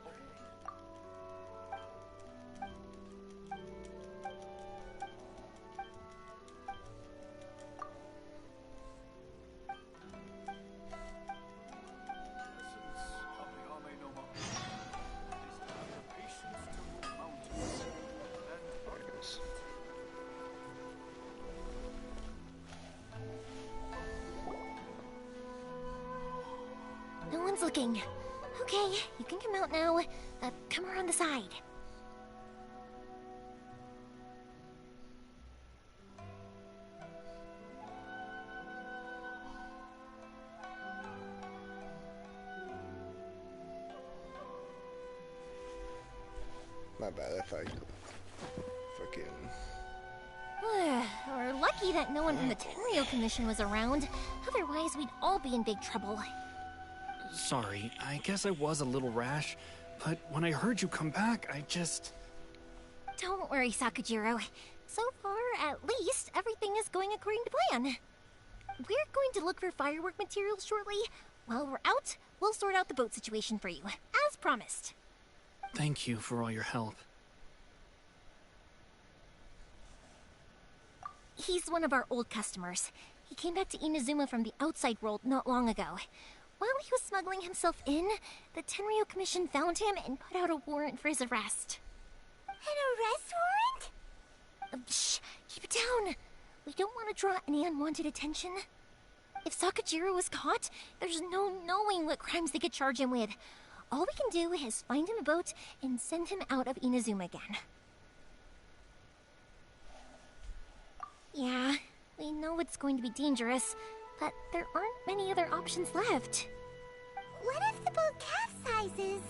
No one's looking. Okay, you can come out now. Come around the side. My bad, if I fucking... We're lucky that no one from the Tenryo Commission was around. Otherwise, we'd all be in big trouble. Sorry, I guess I was a little rash, but when I heard you come back, I just... Don't worry, Sakujiro. So far, at least, everything is going according to plan. We're going to look for firework materials shortly. While we're out, we'll sort out the boat situation for you, as promised. Thank you for all your help. He's one of our old customers. He came back to Inazuma from the outside world not long ago. While he was smuggling himself in, the Tenryo Commission found him and put out a warrant for his arrest. An arrest warrant? Shh! Keep it down! We don't want to draw any unwanted attention. If Sakujiro was caught, there's no knowing what crimes they could charge him with. All we can do is find him a boat and send him out of Inazuma again. Yeah, we know it's going to be dangerous, but there aren't many other options left. What if the boat capsizes?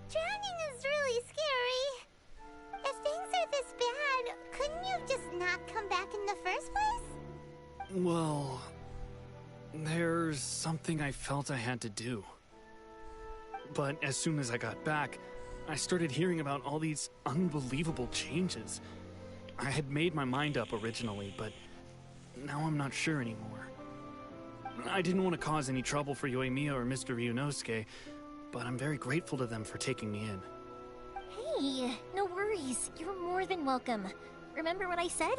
Drowning is really scary. If things are this bad, couldn't you just not come back in the first place? Well, there's something I felt I had to do. But as soon as I got back, I started hearing about all these unbelievable changes. I had made my mind up originally, but now I'm not sure anymore. I didn't want to cause any trouble for Yoimiya or Mr. Ryunosuke, but I'm very grateful to them for taking me in. Hey, no worries. You're more than welcome. Remember what I said?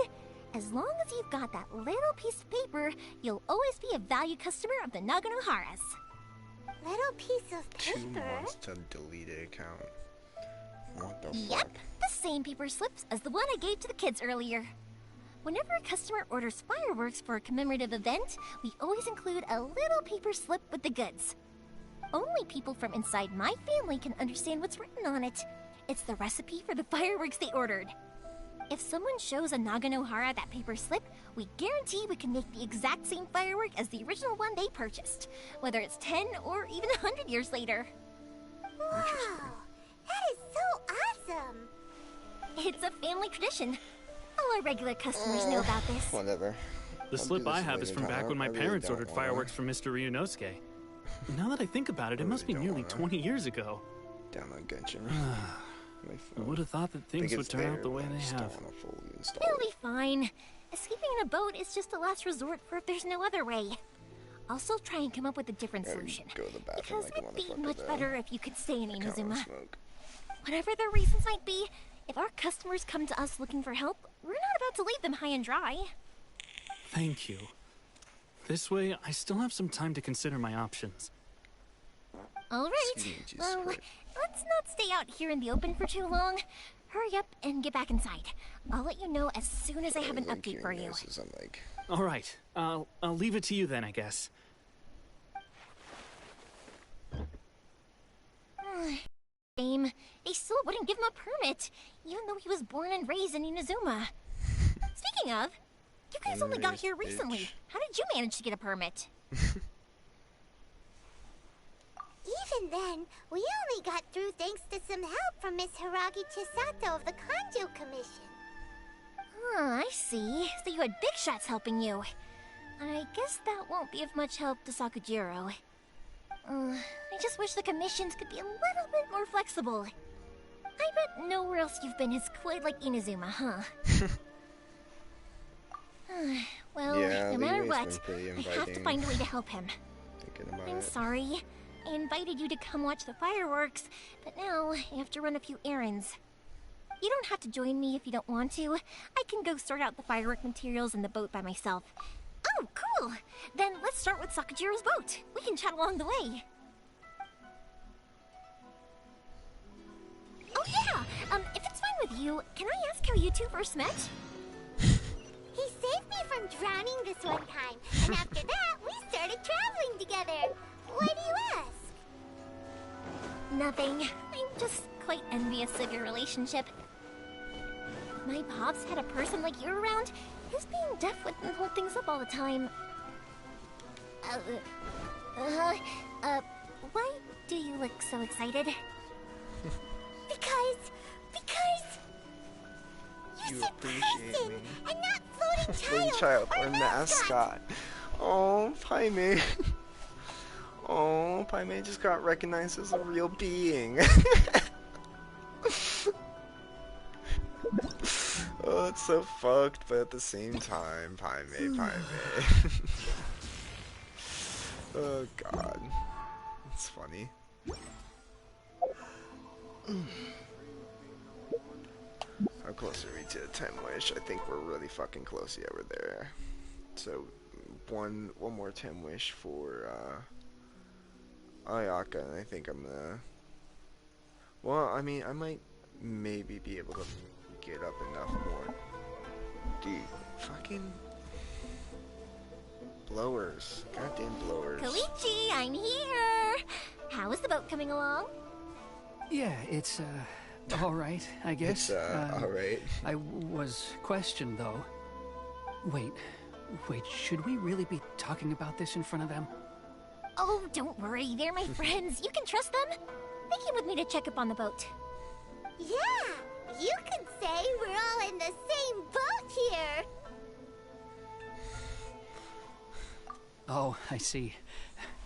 As long as you've got that little piece of paper, you'll always be a valued customer of the Naganoharas. Little piece of 2 paper? months to delete an account. What the Yep, fuck? the same paper slips as the one I gave to the kids earlier. Whenever a customer orders fireworks for a commemorative event, we always include a little paper slip with the goods. Only people from inside my family can understand what's written on it. It's the recipe for the fireworks they ordered. If someone shows a Naganohara that paper slip, we guarantee we can make the exact same firework as the original one they purchased, whether it's 10 or even 100 years later. Wow, that is so awesome. It's a family tradition. All our regular customers know about this. Whatever. The slip I have is from back when my parents ordered fireworks from Mr. Ryunosuke. Now that I think about it, it must be nearly 20 years ago. Download Genshin. I would have thought that things would turn out the way they have. It'll be fine. Escaping in a boat is just a last resort for if there's no other way. I'll still try and come up with a different solution. Go to the bathroom Because like a it'd be motherfucker, much though. better if you could stay in I kinda wanna Inazuma. smoke. Whatever their reasons might be, if our customers come to us looking for help, we're not about to leave them high and dry. Thank you. This way, I still have some time to consider my options. All right. Excuse me, Jesus Well, Christ. let's not stay out here in the open for too long. Hurry up and get back inside. I'll let you know as soon as I have an update for you. I'm like, All right, I'll leave it to you then, I guess. Shame. They still wouldn't give him a permit, even though he was born and raised in Inazuma. Speaking of, you guys only got here recently. How did you manage to get a permit? Even then, we only got through thanks to some help from Miss Hiragi Chisato of the Kanjo Commission. I see. So you had big shots helping you. I guess that won't be of much help to Sakujiro. I just wish the commissions could be a little bit more flexible. I bet nowhere else you've been is quite like Inazuma, huh? Well, Yeah, no matter Leeway's what, been pretty I have to inviting. find a way to help him. Thinking about I'm it. sorry. I invited you to come watch the fireworks, but now I have to run a few errands. You don't have to join me if you don't want to. I can go sort out the firework materials in the boat by myself. Oh, cool! Then let's start with Sakajiro's boat. We can chat along the way. Oh yeah! If it's fine with you, can I ask how you two first met? He saved me from drowning this one time, and after that, we started traveling together. Why do you ask? Nothing. I'm just quite envious of your relationship. My pops had a person like you around. His being deaf wouldn't hold things up all the time. Why do you look so excited? Because You you're appreciate person me. and not floating Floating child or mascot. Oh, Paimei. Oh, Paimei just got recognized as a real being. Oh, it's so fucked, but at the same time, Paimei. Oh god. It's funny. How close are we to the 10 wish? I think we're really fucking close. Yeah, we're there. So, one more 10 wish for, Ayaka, and I think I'm gonna... Well, I mean, I might maybe be able to get up enough more. Dude, fucking... blowers. Goddamn blowers. Koichi, I'm here! How is the boat coming along? Yeah, it's, alright, I guess. It's, alright. I was questioned, though. Wait, should we really be talking about this in front of them? Oh, don't worry, they're my friends. You can trust them. They came with me to check up on the boat. Yeah, you could say we're all in the same boat here. Oh, I see.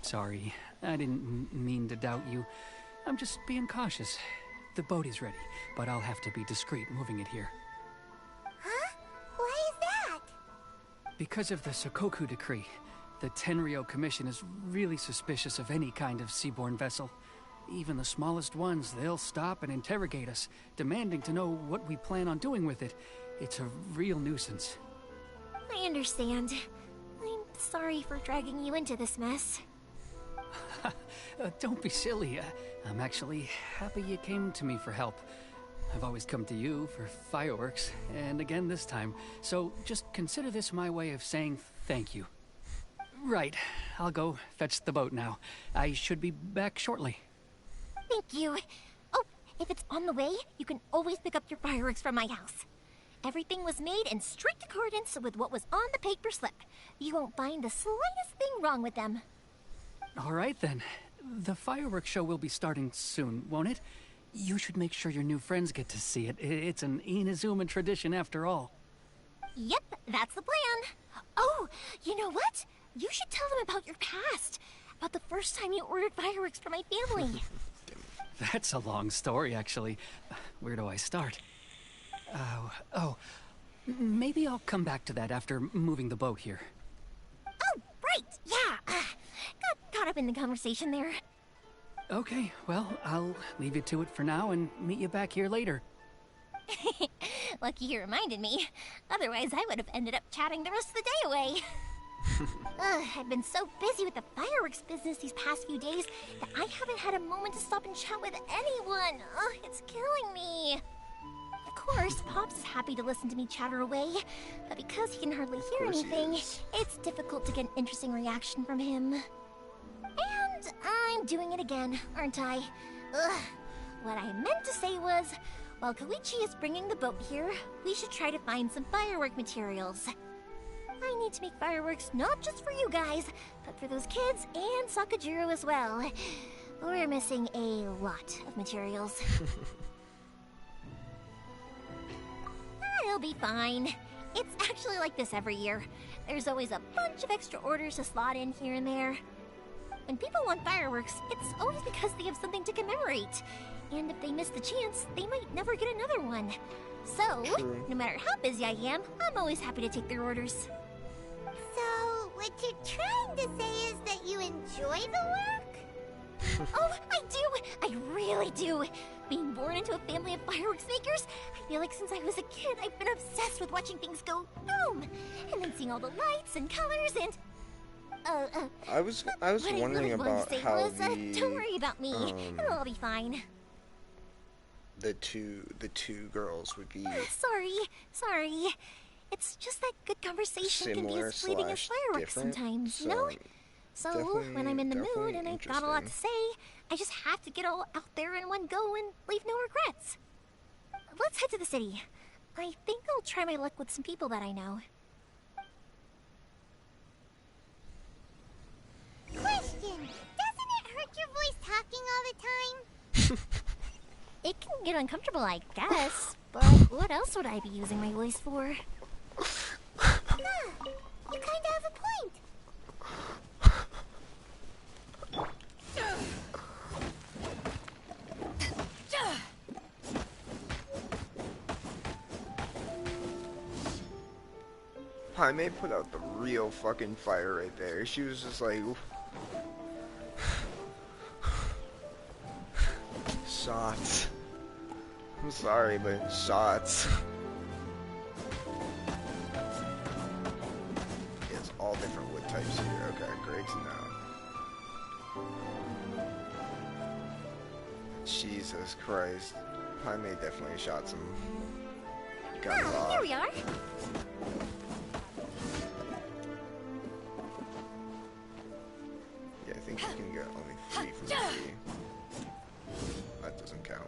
Sorry, I didn't mean to doubt you. I'm just being cautious. The boat is ready, but I'll have to be discreet moving it here. Huh? Why is that? Because of the Sokoku decree, the Tenryou Commission is really suspicious of any kind of seaborne vessel. Even the smallest ones, they'll stop and interrogate us, demanding to know what we plan on doing with it. It's a real nuisance. I understand. I'm sorry for dragging you into this mess. Don't be silly. I'm actually happy you came to me for help. I've always come to you for fireworks, and again this time. So just consider this my way of saying thank you. Right, I'll go fetch the boat now. I should be back shortly. Thank you. Oh, if it's on the way, you can always pick up your fireworks from my house. Everything was made in strict accordance with what was on the paper slip. You won't find the slightest thing wrong with them. All right then. The fireworks show will be starting soon, won't it? You should make sure your new friends get to see it. It's an Inazuma tradition after all. Yep, that's the plan. Oh, you know what? You should tell them about your past. About the first time you ordered fireworks for my family. That's a long story, actually. Where do I start? Maybe I'll come back to that after moving the boat here. Oh, right, yeah. Got caught up in the conversation there. Okay, well, I'll leave you to it for now and meet you back here later. Lucky you reminded me. Otherwise, I would have ended up chatting the rest of the day away. I've been so busy with the fireworks business these past few days that I haven't had a moment to stop and chat with anyone. It's killing me. Of course, Pops is happy to listen to me chatter away, but because he can hardly hear anything, it's difficult to get an interesting reaction from him. And I'm doing it again, aren't I? What I meant to say was, while Koichi is bringing the boat here, we should try to find some firework materials. I need to make fireworks not just for you guys, but for those kids and Sakajiro as well. We're missing a lot of materials. It'll be fine. It's actually like this every year. There's always a bunch of extra orders to slot in here and there. When people want fireworks, it's always because they have something to commemorate. And if they miss the chance, they might never get another one. So, no matter how busy I am, I'm always happy to take their orders. enjoy the work? Oh, I do! I really do! Being born into a family of fireworks makers, I feel like since I was a kid, I've been obsessed with watching things go boom! And then seeing all the lights and colors and... I was what wondering I really wanted about to say how was, don't worry about me. It'll all be fine. the two girls would be Sorry. It's just that good conversation can be similar as fleeting as slash fireworks different, sometimes, you know? So when I'm in the mood and I've got a lot to say, I just have to get all out there in one go and leave no regrets. Let's head to the city. I think I'll try my luck with some people that I know. Question. Doesn't it hurt your voice talking all the time? It can get uncomfortable, I guess, but what else would I be using my voice for? Huh. You kinda have a point. Jaime put out the real fucking fire right there. She was just like, oof. Shots. I'm sorry, but shots. It's all different wood types here. Okay, Greg's now. Jesus Christ. Jaime definitely shot some guns off. Here we are. Yeah, I think you can get only 3 from 3. That doesn't count.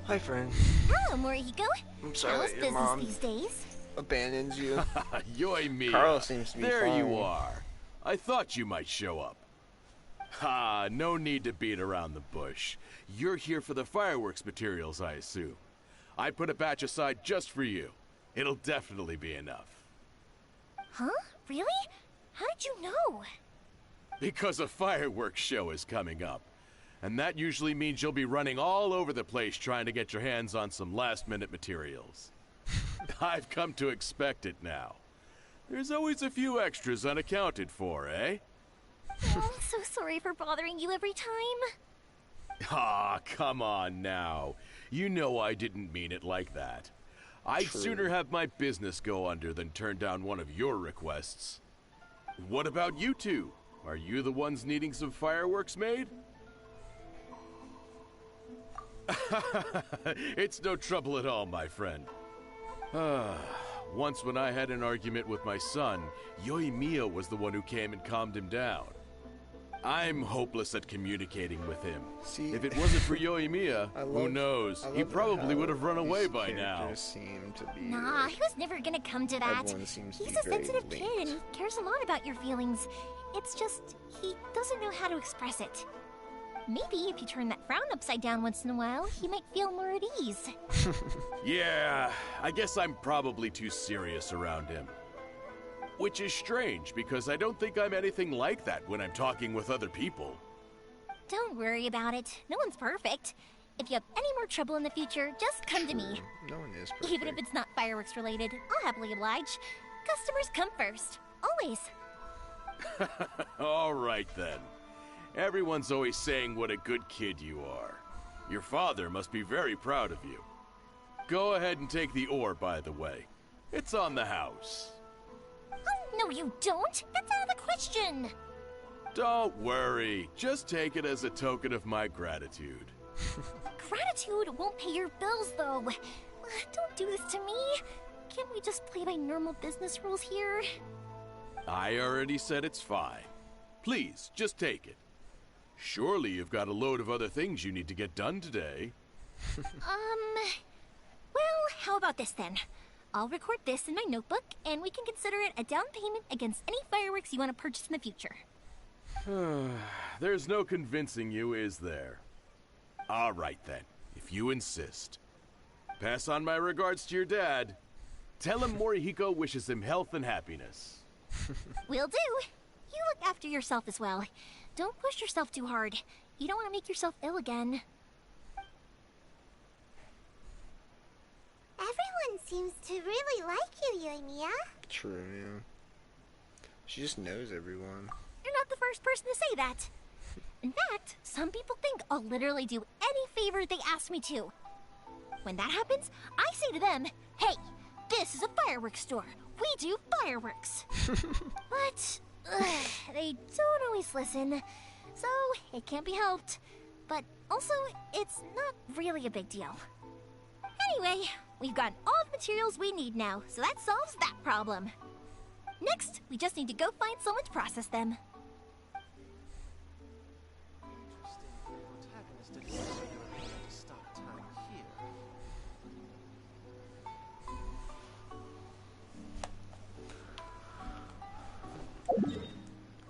Hi, friend. Hello, Morihiko. I'm sorry How's that your business mom these days? abandons you. Yoy me. Carl seems to be there fine. you are. I thought you might show up. Ha, no need to beat around the bush. You're here for the fireworks materials, I assume. I put a batch aside just for you. It'll definitely be enough. Huh? Really? How did you know? Because a fireworks show is coming up. And that usually means you'll be running all over the place trying to get your hands on some last-minute materials. I've come to expect it now. There's always a few extras unaccounted for, eh? Oh, I'm so sorry for bothering you every time. Ah, come on now. You know I didn't mean it like that. I'd True. sooner have my business go under than turn down one of your requests. What about you two? Are you the ones needing some fireworks made? It's no trouble at all, my friend. Once when I had an argument with my son, Yoimiya was the one who came and calmed him down. I'm hopeless at communicating with him. See, If it wasn't for Yoimiya, who love- knows? I He love probably how would have run these away by now. characters seem to be, Nah, like, he was never gonna come to that. everyone seems to He's be a very sensitive kid and he linked. cares a lot about your feelings. It's just, he doesn't know how to express it. Maybe if you turn that frown upside down once in a while, he might feel more at ease. Yeah, I guess I'm probably too serious around him. Which is strange, because I don't think I'm anything like that when I'm talking with other people. Don't worry about it. No one's perfect. If you have any more trouble in the future, just come to me. No one is perfect. Even if it's not fireworks related, I'll happily oblige. Customers come first. Always. All right then. Everyone's always saying what a good kid you are. Your father must be very proud of you. Go ahead and take the ore, by the way. It's on the house. Oh, no you don't. That's out of the question. Don't worry. Just take it as a token of my gratitude. Gratitude won't pay your bills, though. Don't do this to me. Can't we just play by normal business rules here? I already said it's fine. Please, just take it. Surely you've got a load of other things you need to get done today. Well, how about this then? I'll record this in my notebook, and we can consider it a down payment against any fireworks you want to purchase in the future. There's no convincing you, is there? All right then, if you insist. Pass on my regards to your dad. Tell him Morihiko wishes him health and happiness. Will do. You look after yourself as well. don't push yourself too hard. You don't want to make yourself ill again. Everyone seems to really like you, Yoimiya. True, yeah. She just knows everyone. You're not the first person to say that. In fact, some people think I'll literally do any favor they ask me to. When that happens, I say to them, hey, this is a fireworks store. We do fireworks. But they don't always listen, so it can't be helped. But also, it's not really a big deal. Anyway, we've got all the materials we need now, so that solves that problem. Next, we just need to go find someone to process them.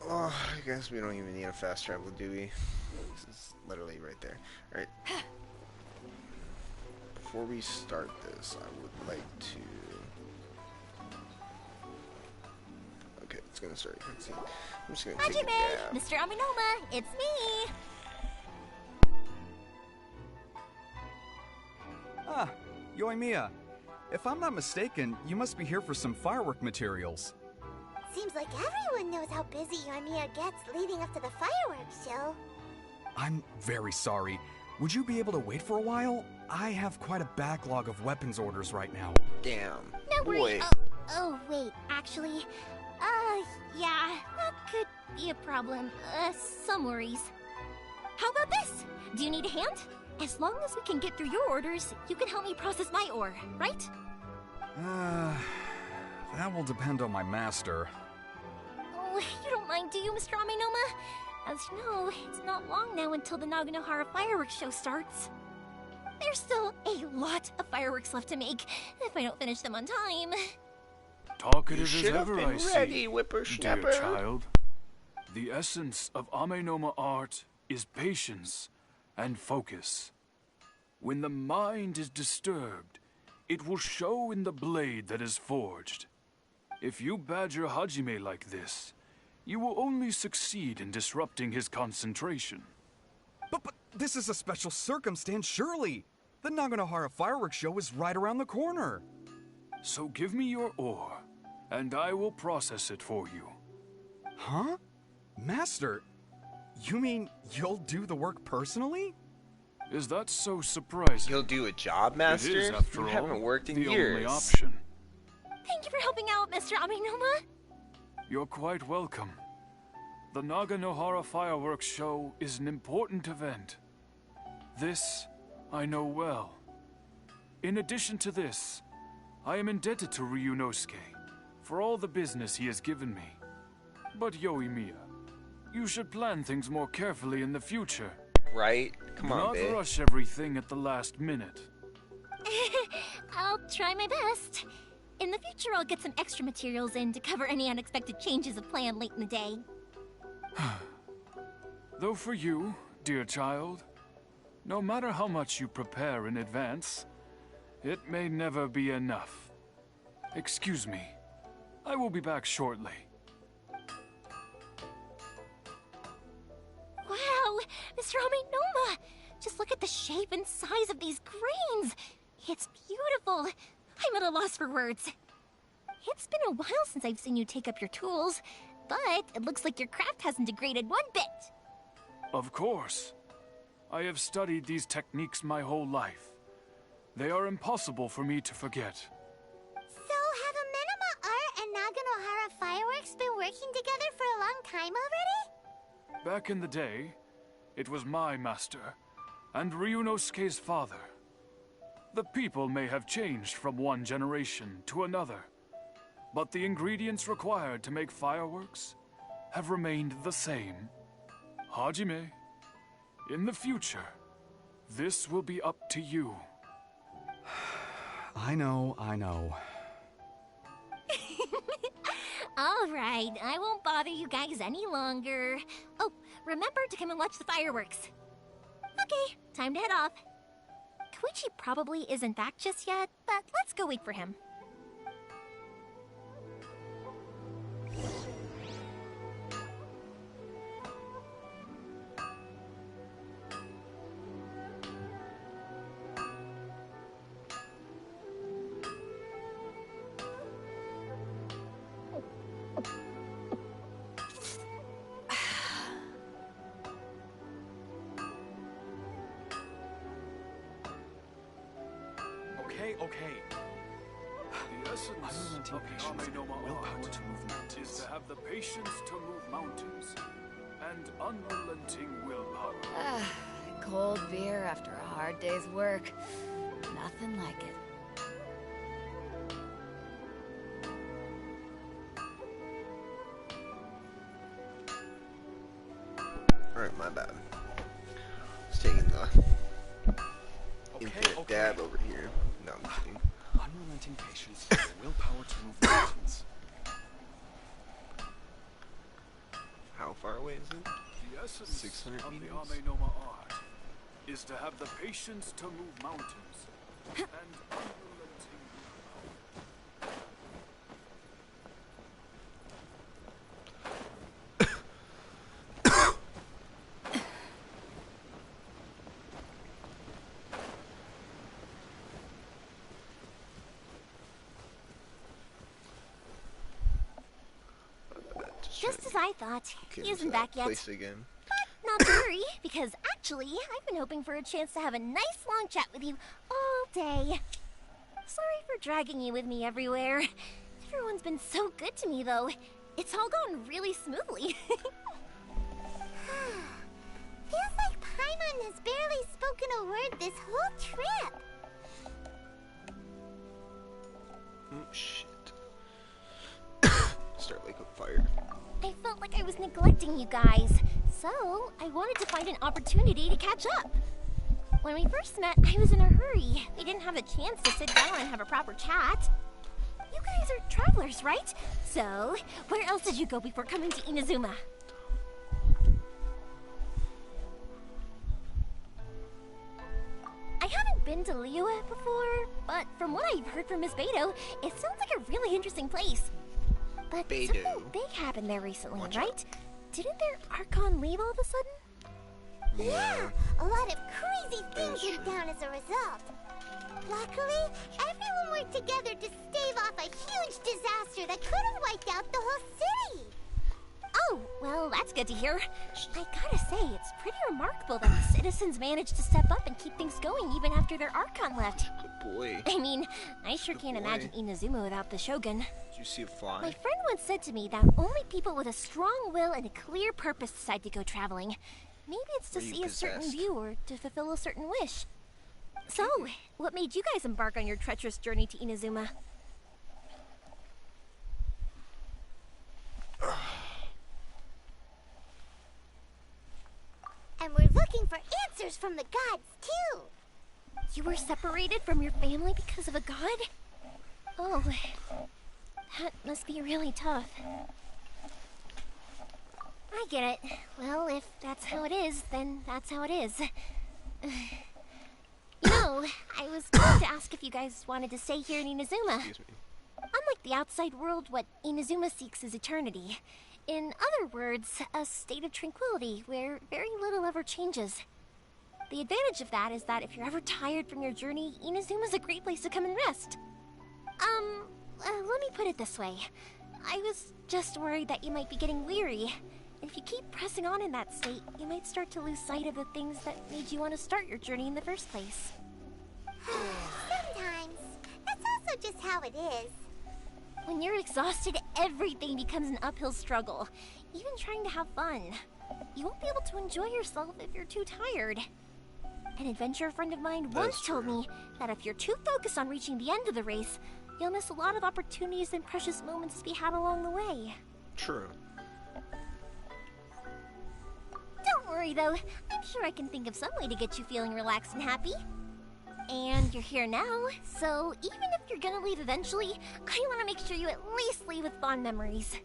Oh, I guess we don't even need a fast travel, do we? This is literally right there. Alright. Before we start this, I would like to... Okay, it's gonna start. Let's see. I'm just gonna take a Hajime! dab. Mr. Aminoma, it's me! Ah, Yoimiya. If I'm not mistaken, you must be here for some firework materials. Seems like everyone knows how busy Yoimiya gets leading up to the fireworks show. I'm very sorry. Would you be able to wait for a while? I have quite a backlog of weapons orders right now. Damn. No worries. Wait. Oh, wait, actually, yeah, that could be a problem. Some worries. How about this? Do you need a hand? As long as we can get through your orders, you can help me process my ore, right? That will depend on my master. Oh, you don't mind, do you, Mr. Aminoma? As you know, it's not long now until the Naganohara fireworks show starts. There's still a lot of fireworks left to make, if I don't finish them on time. Talkative You as should have ever, been I see. ready, Dear whippersnapper. child, the essence of Amenoma art is patience and focus. When the mind is disturbed, it will show in the blade that is forged. If you badger Hajime like this, you will only succeed in disrupting his concentration. But this is a special circumstance, surely. The Naganohara fireworks show is right around the corner. So give me your ore, and I will process it for you. Huh? Master, you mean you'll do the work personally? Is that so surprising? You'll do a job, Master? It is, after You all, haven't worked in the years. only option. Thank you for helping out, Mr. Aminoma. You're quite welcome. The Naganohara fireworks show is an important event. This I know well. In addition to this, I am indebted to Ryunosuke for all the business he has given me. But Yoimiya, you should plan things more carefully in the future. Right? Come on, Not babe. rush everything at the last minute. I'll try my best. In the future, I'll get some extra materials in to cover any unexpected changes of plan late in the day. Though for you, dear child, no matter how much you prepare in advance, it may never be enough. Excuse me. I will be back shortly. Wow, Mr. Aminoma! Just look at the shape and size of these grains! It's beautiful! I'm at a loss for words. It's been a while since I've seen you take up your tools, but it looks like your craft hasn't degraded one bit. Of course. I have studied these techniques my whole life. They are impossible for me to forget. So have Amenoma Art and Naganohara Fireworks been working together for a long time already? Back in the day, it was my master and Ryunosuke's father. The people may have changed from one generation to another, but the ingredients required to make fireworks have remained the same. Hajime, in the future, this will be up to you. I know. All right, I won't bother you guys any longer. Oh, remember to come and watch the fireworks. Okay, time to head off. Koichi probably isn't back just yet, but let's go wait for him. Okay. The essence of the Ame-no-Ma willpower art to move is mountains. to have the patience to move mountains and unrelenting willpower. Cold beer after a hard day's work. Nothing like it. Alright, my bad. I was taking the infinite dab over here. No, I'm kidding. Unrelenting patience and the willpower to move mountains. How far away is it? The essence 600 of meters? the Ame-no-Ma art is to have the patience to move mountains and unrelenting willpower. Just as I thought. Okay, He isn't back yet. place again. But not to worry, because actually, I've been hoping for a chance to have a nice long chat with you all day. Sorry for dragging you with me everywhere. Everyone's been so good to me, though. It's all gone really smoothly. Feels like Paimon has barely spoken a word this whole trip. Oh, shit. Start like a fire. I felt like I was neglecting you guys, so I wanted to find an opportunity to catch up. When we first met, I was in a hurry. We didn't have a chance to sit down and have a proper chat. You guys are travelers, right? So, where else did you go before coming to Inazuma? I haven't been to Liyue before, but from what I've heard from Miss Beto, it sounds like a really interesting place. But Beto. something big happened there recently, right? Didn't their Archon leave all of a sudden? Yeah, a lot of crazy things went down as a result. Luckily, everyone worked together to stave off a huge disaster that could have wiped out the whole city. Oh, well, that's good to hear. I gotta say, it's pretty remarkable that the citizens managed to step up and keep things going even after their Archon left. Good boy. I mean, I sure can't boy. imagine Inazuma without the Shogun. Did you see a fly? My friend once said to me that only people with a strong will and a clear purpose decide to go traveling. Maybe it's to Were you see a certain possessed? view or to fulfill a certain wish. So, what made you guys embark on your treacherous journey to Inazuma? And we're looking for answers from the gods, too. You were separated from your family because of a god? Oh, that must be really tough. I get it. Well, if that's how it is, then that's how it is. You know, I was going to ask if you guys wanted to stay here in Inazuma. Excuse me. Unlike the outside world, what Inazuma seeks is eternity. In other words, a state of tranquility where very little ever changes. The advantage of that is that if you're ever tired from your journey, Inazuma's a great place to come and rest. Let me put it this way. I was just worried that you might be getting weary. And if you keep pressing on in that state, you might start to lose sight of the things that made you want to start your journey in the first place. Sometimes. That's also just how it is. When you're exhausted, everything becomes an uphill struggle. Even trying to have fun. You won't be able to enjoy yourself if you're too tired. An adventurer friend of mine once told me that if you're too focused on reaching the end of the race, you'll miss a lot of opportunities and precious moments to be had along the way. True. Don't worry though, I'm sure I can think of some way to get you feeling relaxed and happy. And you're here now, so even if you're gonna leave eventually, I want to make sure you at least leave with fond memories.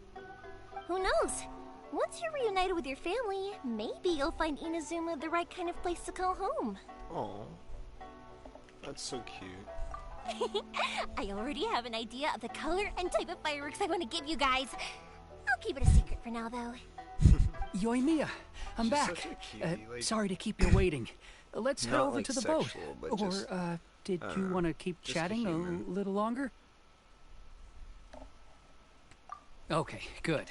Who knows? Once you're reunited with your family, maybe you'll find Inazuma the right kind of place to call home. Oh, that's so cute. I already have an idea of the color and type of fireworks I want to give you guys. I'll keep it a secret for now, though. Yoimiya, I'm She's back. such a cutie, like- Sorry to keep you waiting. Let's head Not, over like, to the sexual, but boat. Or, just, did you want to keep just chatting a human. little longer? Okay, good.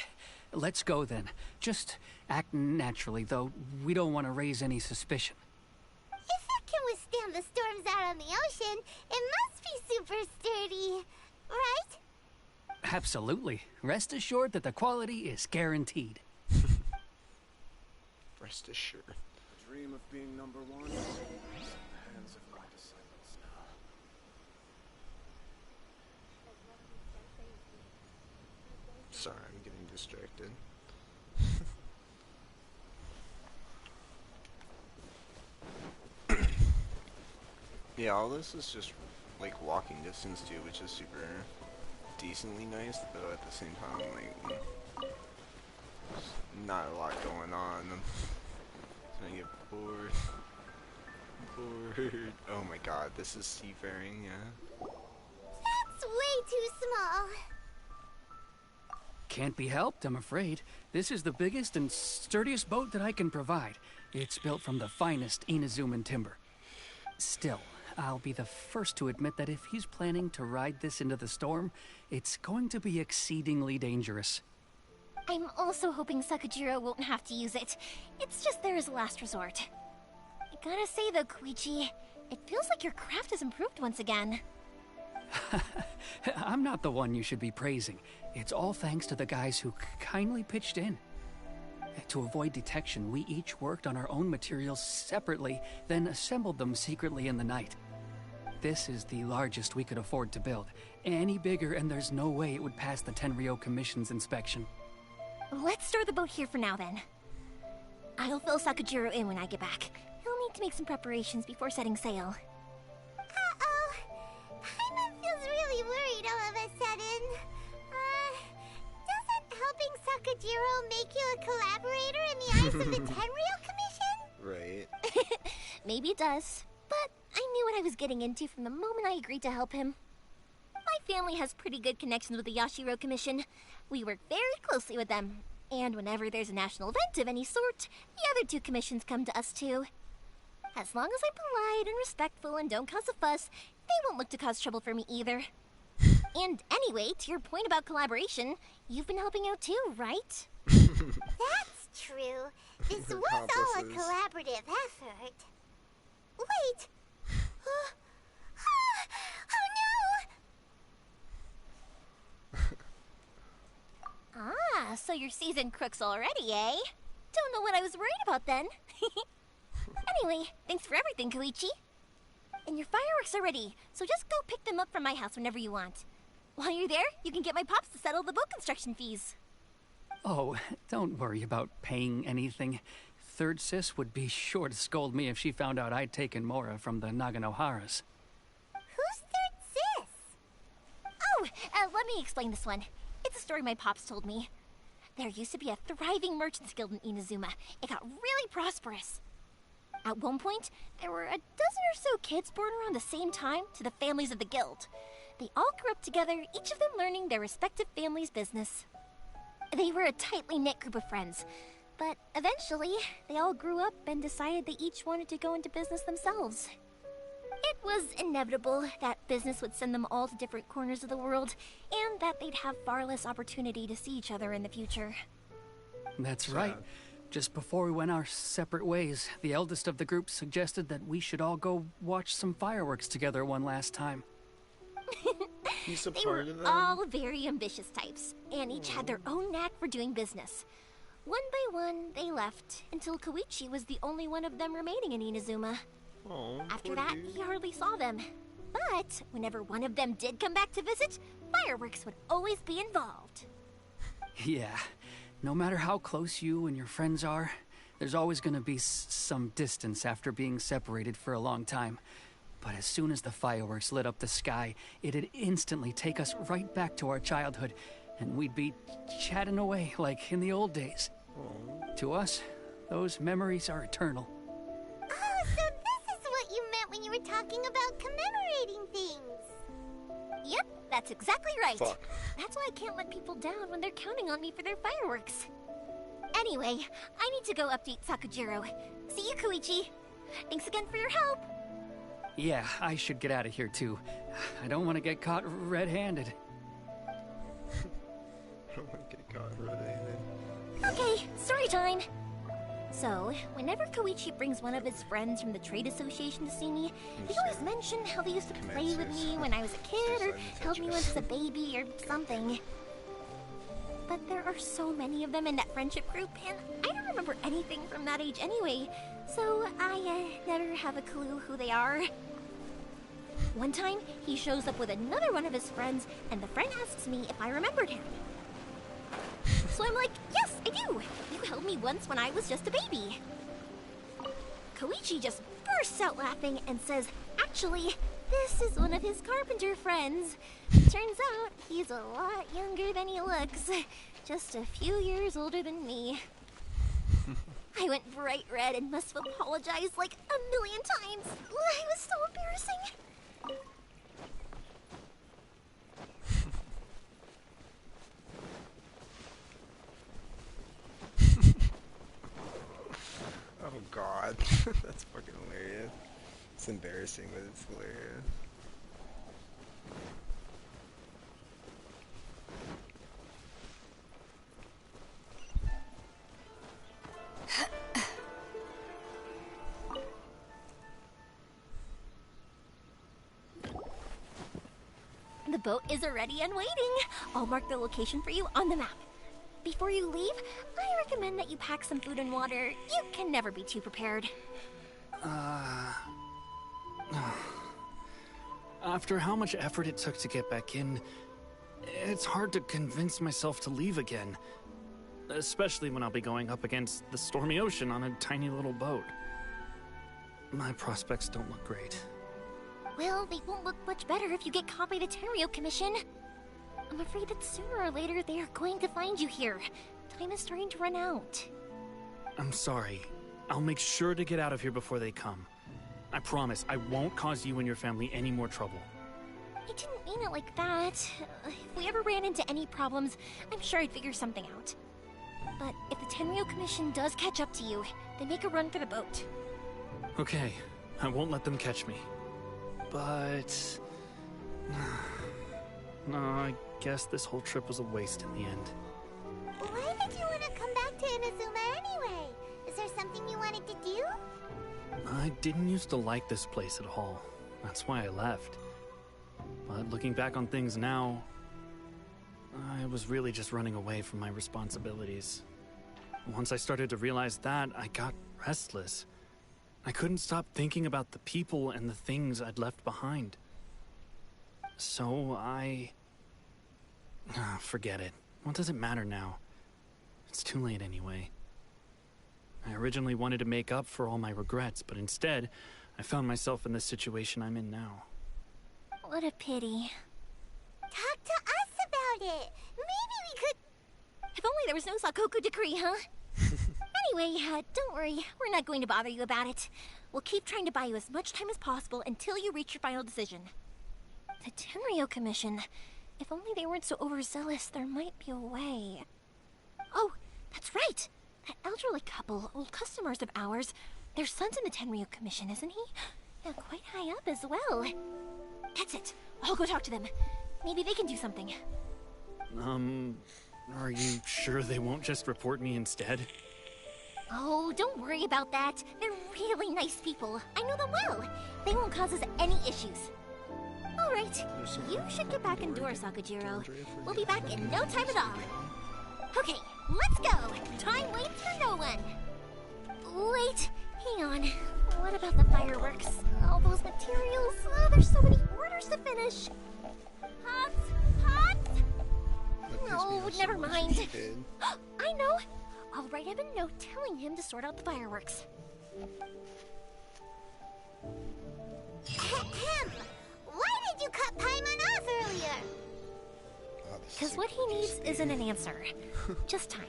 Let's go then. Just act naturally, though we don't want to raise any suspicion. Is it can withstand the storms out on the ocean, it must be super sturdy, right? Absolutely. Rest assured that the quality is guaranteed. Rest assured. Dream of being number one. It's in the hands of my disciples now. Sorry, I'm getting distracted. Yeah, all this is just like walking distance too, which is super decently nice, though at the same time, like, there's not a lot going on. So I get bored. Bored. Oh my god, this is seafaring, yeah. That's way too small. Can't be helped, I'm afraid. This is the biggest and sturdiest boat that I can provide. It's built from the finest Inazuman timber. Still, I'll be the first to admit that if he's planning to ride this into the storm, it's going to be exceedingly dangerous. I'm also hoping Sakajiro won't have to use it. It's just there as a last resort. I gotta say though, Koichi, it feels like your craft has improved once again. I'm not the one you should be praising. It's all thanks to the guys who kindly pitched in. To avoid detection, we each worked on our own materials separately, then assembled them secretly in the night. This is the largest we could afford to build. Any bigger and there's no way it would pass the Tenryou Commission's inspection. Let's store the boat here for now then. I'll fill Sakajiro in when I get back. He'll need to make some preparations before setting sail. Uh-oh. Paimon feels really worried all of a sudden. Doesn't helping Sakajiro make you a collaborator in the eyes of the Tenryou Commission? Right. Maybe it does, but I knew what I was getting into from the moment I agreed to help him. My family has pretty good connections with the Yashiro Commission. We work very closely with them, and whenever there's a national event of any sort, the other two commissions come to us too. As long as I'm polite and respectful and don't cause a fuss, they won't look to cause trouble for me either. And anyway, to your point about collaboration, you've been helping out too, right? That's true. This was all a collaborative effort. Wait! Ah, so you're seasoned crooks already, eh? Don't know what I was worried about then. Anyway, thanks for everything, Koichi. And your fireworks are ready, so just go pick them up from my house whenever you want. While you're there, you can get my pops to settle the boat construction fees. Oh, don't worry about paying anything. Third Sis would be sure to scold me if she found out I'd taken Mora from the Naganoharas. Who's Third Sis? Oh, let me explain this one. It's a story my pops told me. There used to be a thriving merchants guild in Inazuma. It got really prosperous. At one point, there were a dozen or so kids born around the same time to the families of the guild. They all grew up together, each of them learning their respective family's business. They were a tightly knit group of friends, but eventually, they all grew up and decided they each wanted to go into business themselves. It was inevitable that business would send them all to different corners of the world, and that they'd have far less opportunity to see each other in the future. That's right. Just before we went our separate ways, the eldest of the group suggested that we should all go watch some fireworks together one last time. They were all very ambitious types, and each had their own knack for doing business. One by one, they left, until Koichi was the only one of them remaining in Inazuma. After that, he hardly saw them. But whenever one of them did come back to visit, fireworks would always be involved. Yeah, no matter how close you and your friends are, there's always going to be some distance after being separated for a long time. But as soon as the fireworks lit up the sky, it'd instantly take us right back to our childhood, and we'd be chatting away like in the old days. To us, those memories are eternal. Oh, so this is what you meant when you were talking about commemorating things. Yep, that's exactly right. Fuck. That's why I can't let people down when they're counting on me for their fireworks. Anyway, I need to go update Sakajiro. See you, Koichi. Thanks again for your help. Yeah, I should get out of here too. I don't want to get caught red-handed. I don't want to get caught red-handed. Okay, story time. So, whenever Koichi brings one of his friends from the trade association to see me, they always mention how they used to play with me when I was a kid or held me when I was a baby or something. But there are so many of them in that friendship group, and I don't remember anything from that age anyway, so I never have a clue who they are. One time, he shows up with another one of his friends, and the friend asks me if I remembered him. So I'm like, yes, I do! You held me once when I was just a baby. Koichi just bursts out laughing and says, actually, this is one of his carpenter friends. Turns out, he's a lot younger than he looks. Just a few years older than me. I went bright red and must have apologized like a million times. It was so embarrassing. Oh god, that's fucking hilarious. It's embarrassing, but it's hilarious. The boat is ready and waiting. I'll mark the location for you on the map. Before you leave, I recommend that you pack some food and water. You can never be too prepared. After how much effort it took to get back in, it's hard to convince myself to leave again. Especially when I'll be going up against the stormy ocean on a tiny little boat. My prospects don't look great. Well, they won't look much better if you get caught by the Tenryou Commission. I'm afraid that sooner or later they are going to find you here. Time is starting to run out. I'm sorry. I'll make sure to get out of here before they come. I promise I won't cause you and your family any more trouble. I didn't mean it like that. If we ever ran into any problems, I'm sure I'd figure something out. But if the Tenryou Commission does catch up to you, then make a run for the boat. Okay, I won't let them catch me. But... no, I guess this whole trip was a waste in the end. Why did you want to come back to Inazuma anyway? Is there something you wanted to do? I didn't used to like this place at all. That's why I left. But looking back on things now, I was really just running away from my responsibilities. Once I started to realize that, I got restless. I couldn't stop thinking about the people and the things I'd left behind. So forget it. What does it matter now? It's too late anyway. I originally wanted to make up for all my regrets, but instead, I found myself in the situation I'm in now. What a pity. Talk to us about it. Maybe we could... If only there was no Sakoku decree, huh? Anyway, don't worry. We're not going to bother you about it. We'll keep trying to buy you as much time as possible until you reach your final decision. The Tenryou Commission. If only they weren't so overzealous, there might be a way. Oh, that's right! That elderly couple, old customers of ours, their son's in the Tenryou Commission, isn't he? And quite high up as well. That's it. I'll go talk to them. Maybe they can do something. Are you sure they won't just report me instead? Oh, don't worry about that. They're really nice people. I know them well. They won't cause us any issues. All right, you should get back indoors, Sakujiro. We'll be back in no time at all. Okay, let's go. Time waits for no one. Wait, hang on. What about the fireworks? All those materials. Oh, there's so many orders to finish. Pops? No, never mind. I know. I'll write him a note telling him to sort out the fireworks. Ahem! Why did you cut Paimon off earlier? Because what he needs isn't an answer. Just time.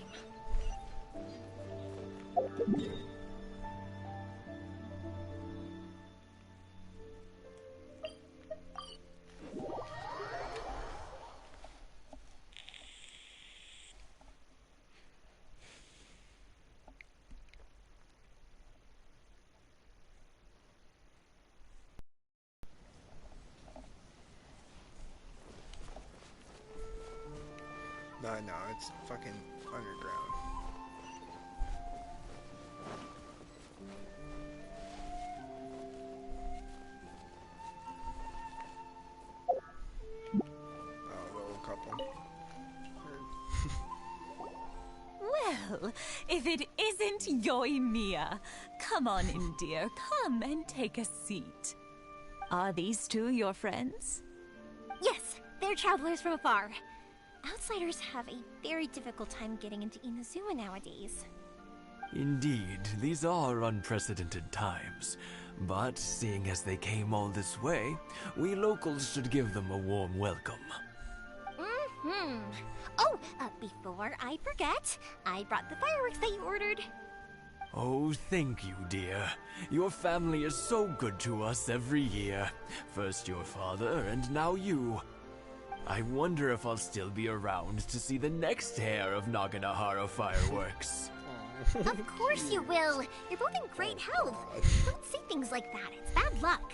No, it's fucking underground. If it isn't Yoimiya. Come on in, dear. Come and take a seat. Are these two your friends? Yes, they're travelers from afar. Outsiders have a very difficult time getting into Inazuma nowadays. Indeed, these are unprecedented times. But seeing as they came all this way, we locals should give them a warm welcome. Oh, before I forget, I brought the fireworks that you ordered. Oh, thank you, dear. Your family is so good to us every year. First your father, and now you. I wonder if I'll still be around to see the next hair of Naganohara fireworks. Of course you will. You're both in great health. Don't say things like that. It's bad luck.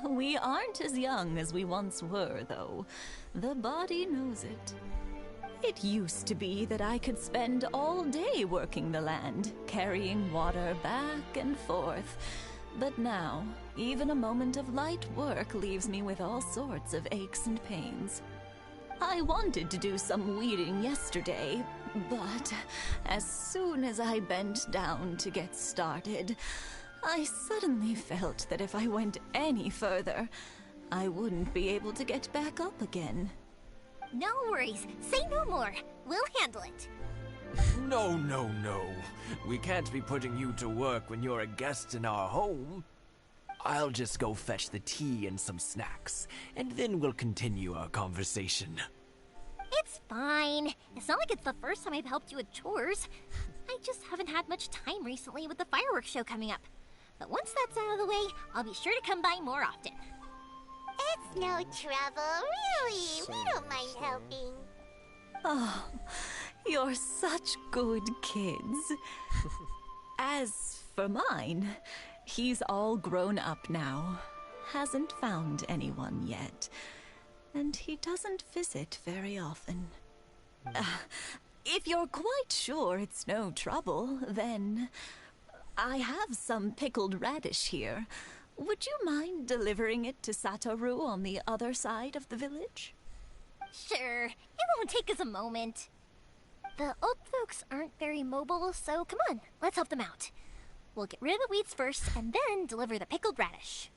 We aren't as young as we once were, though. The body knows it. It used to be that I could spend all day working the land, carrying water back and forth. But now, even a moment of light work leaves me with all sorts of aches and pains. I wanted to do some weeding yesterday, but as soon as I bent down to get started, I suddenly felt that if I went any further, I wouldn't be able to get back up again. No worries. Say no more. We'll handle it. No, no, no. We can't be putting you to work when you're a guest in our home. I'll just go fetch the tea and some snacks, and then we'll continue our conversation. It's fine. It's not like it's the first time I've helped you with chores. I just haven't had much time recently with the fireworks show coming up. But once that's out of the way, I'll be sure to come by more often. It's no trouble, really. We don't mind helping. Oh, you're such good kids. As for mine, he's all grown up now. Hasn't found anyone yet. And he doesn't visit very often. If you're quite sure it's no trouble, then I have some pickled radish here. Would you mind delivering it to Satoru on the other side of the village? Sure, it won't take us a moment. The old folks aren't very mobile, so come on, let's help them out. We'll get rid of the weeds first, and then deliver the pickled radish.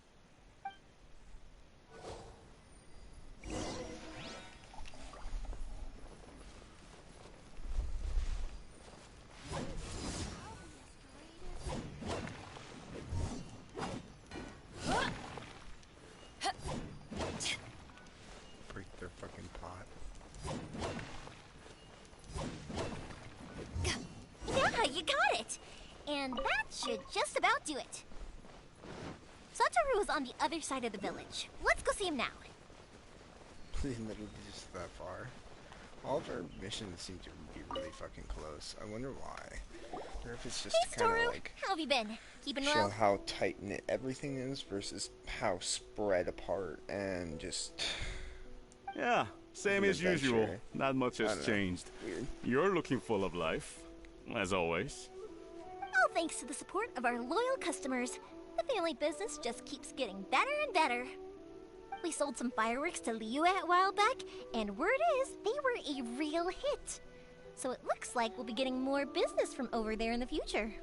Break their fucking pot. Yeah, you got it! And that should just about do it. Satoru is on the other side of the village. Let's go see him now. Literally just that far. All of our missions seem to be really fucking close. I wonder why. Or if it's just Hey, kind Satoru! of like How have you been? Keeping show well? how tight knit everything is versus how spread apart and just. Yeah, same an as usual. adventure. Not much I has don't know. changed. Weird. You're looking full of life, as always. All thanks to the support of our loyal customers. The family business just keeps getting better and better. We sold some fireworks to Liu a while back, and word is they were a real hit. So it looks like we'll be getting more business from over there in the future.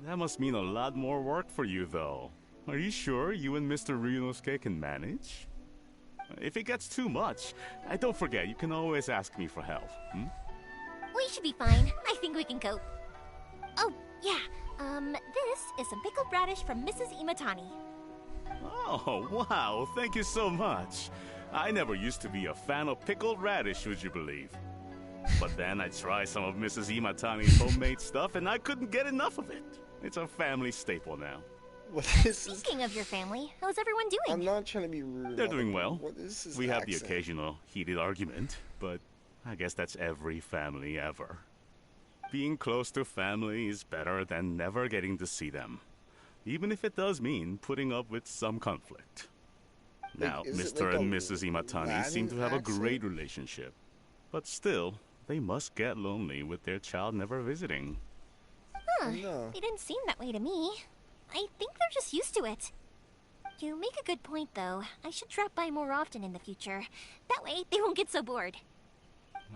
That must mean a lot more work for you, though. Are you sure you and Mr. Ryunosuke can manage? If it gets too much, don't forget, you can always ask me for help. We should be fine. I think we can cope. Oh, yeah. This is some pickled radish from Mrs. Imatani. Oh, wow, thank you so much. I never used to be a fan of pickled radish, would you believe? But then I tried some of Mrs. Imatani's homemade stuff and I couldn't get enough of it. It's a family staple now. What is this? Speaking of your family, how's everyone doing? I'm not trying to be rude. They're doing well. What is this We have the accent? occasional heated argument, but I guess that's every family ever. Being close to family is better than never getting to see them, even if it does mean putting up with some conflict. Now, is it Mr. like and a Mrs. Imatani Latin seem to have a accent? great relationship, but still, they must get lonely with their child never visiting. Huh, they didn't seem that way to me. I think they're just used to it. You make a good point, though. I should drop by more often in the future. That way, they won't get so bored.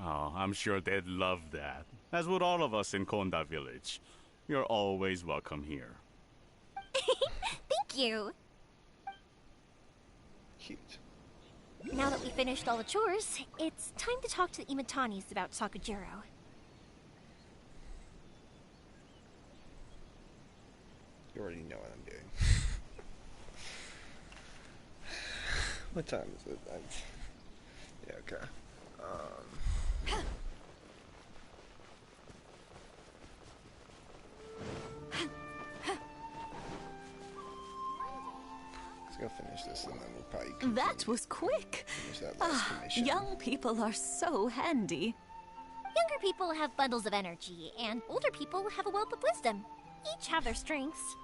Oh, I'm sure they'd love that. as would all of us in Konda Village. You're always welcome here. Thank you. Cute. Now that we finished all the chores, it's time to talk to the Imatanis about Sakujiro. You already know what I'm doing. What time is it? Yeah, okay. Let's go finish this and then we'll probably continue. That was quick. Finish that last commission. Young people are so handy. Younger people have bundles of energy, and older people have a wealth of wisdom. Each have their strengths.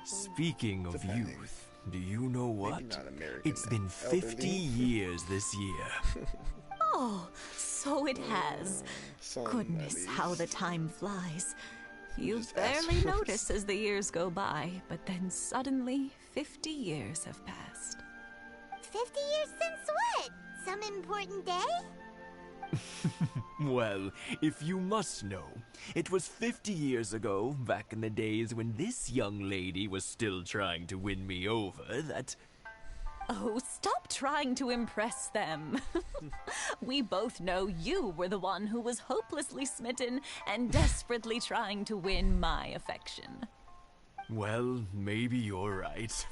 Speaking of youth, do you know what? not American, It's been 50 elderly. years this year. Oh, so it has. Some, Goodness, at how the least. time flies. You Just ask barely for notice as the years go by, but then suddenly 50 years have passed. 50 years since what? Some important day? Well, if you must know, it was 50 years ago, back in the days when this young lady was still trying to win me over, that... Oh, stop trying to impress them. We both know you were the one who was hopelessly smitten and desperately trying to win my affection. Well, maybe you're right.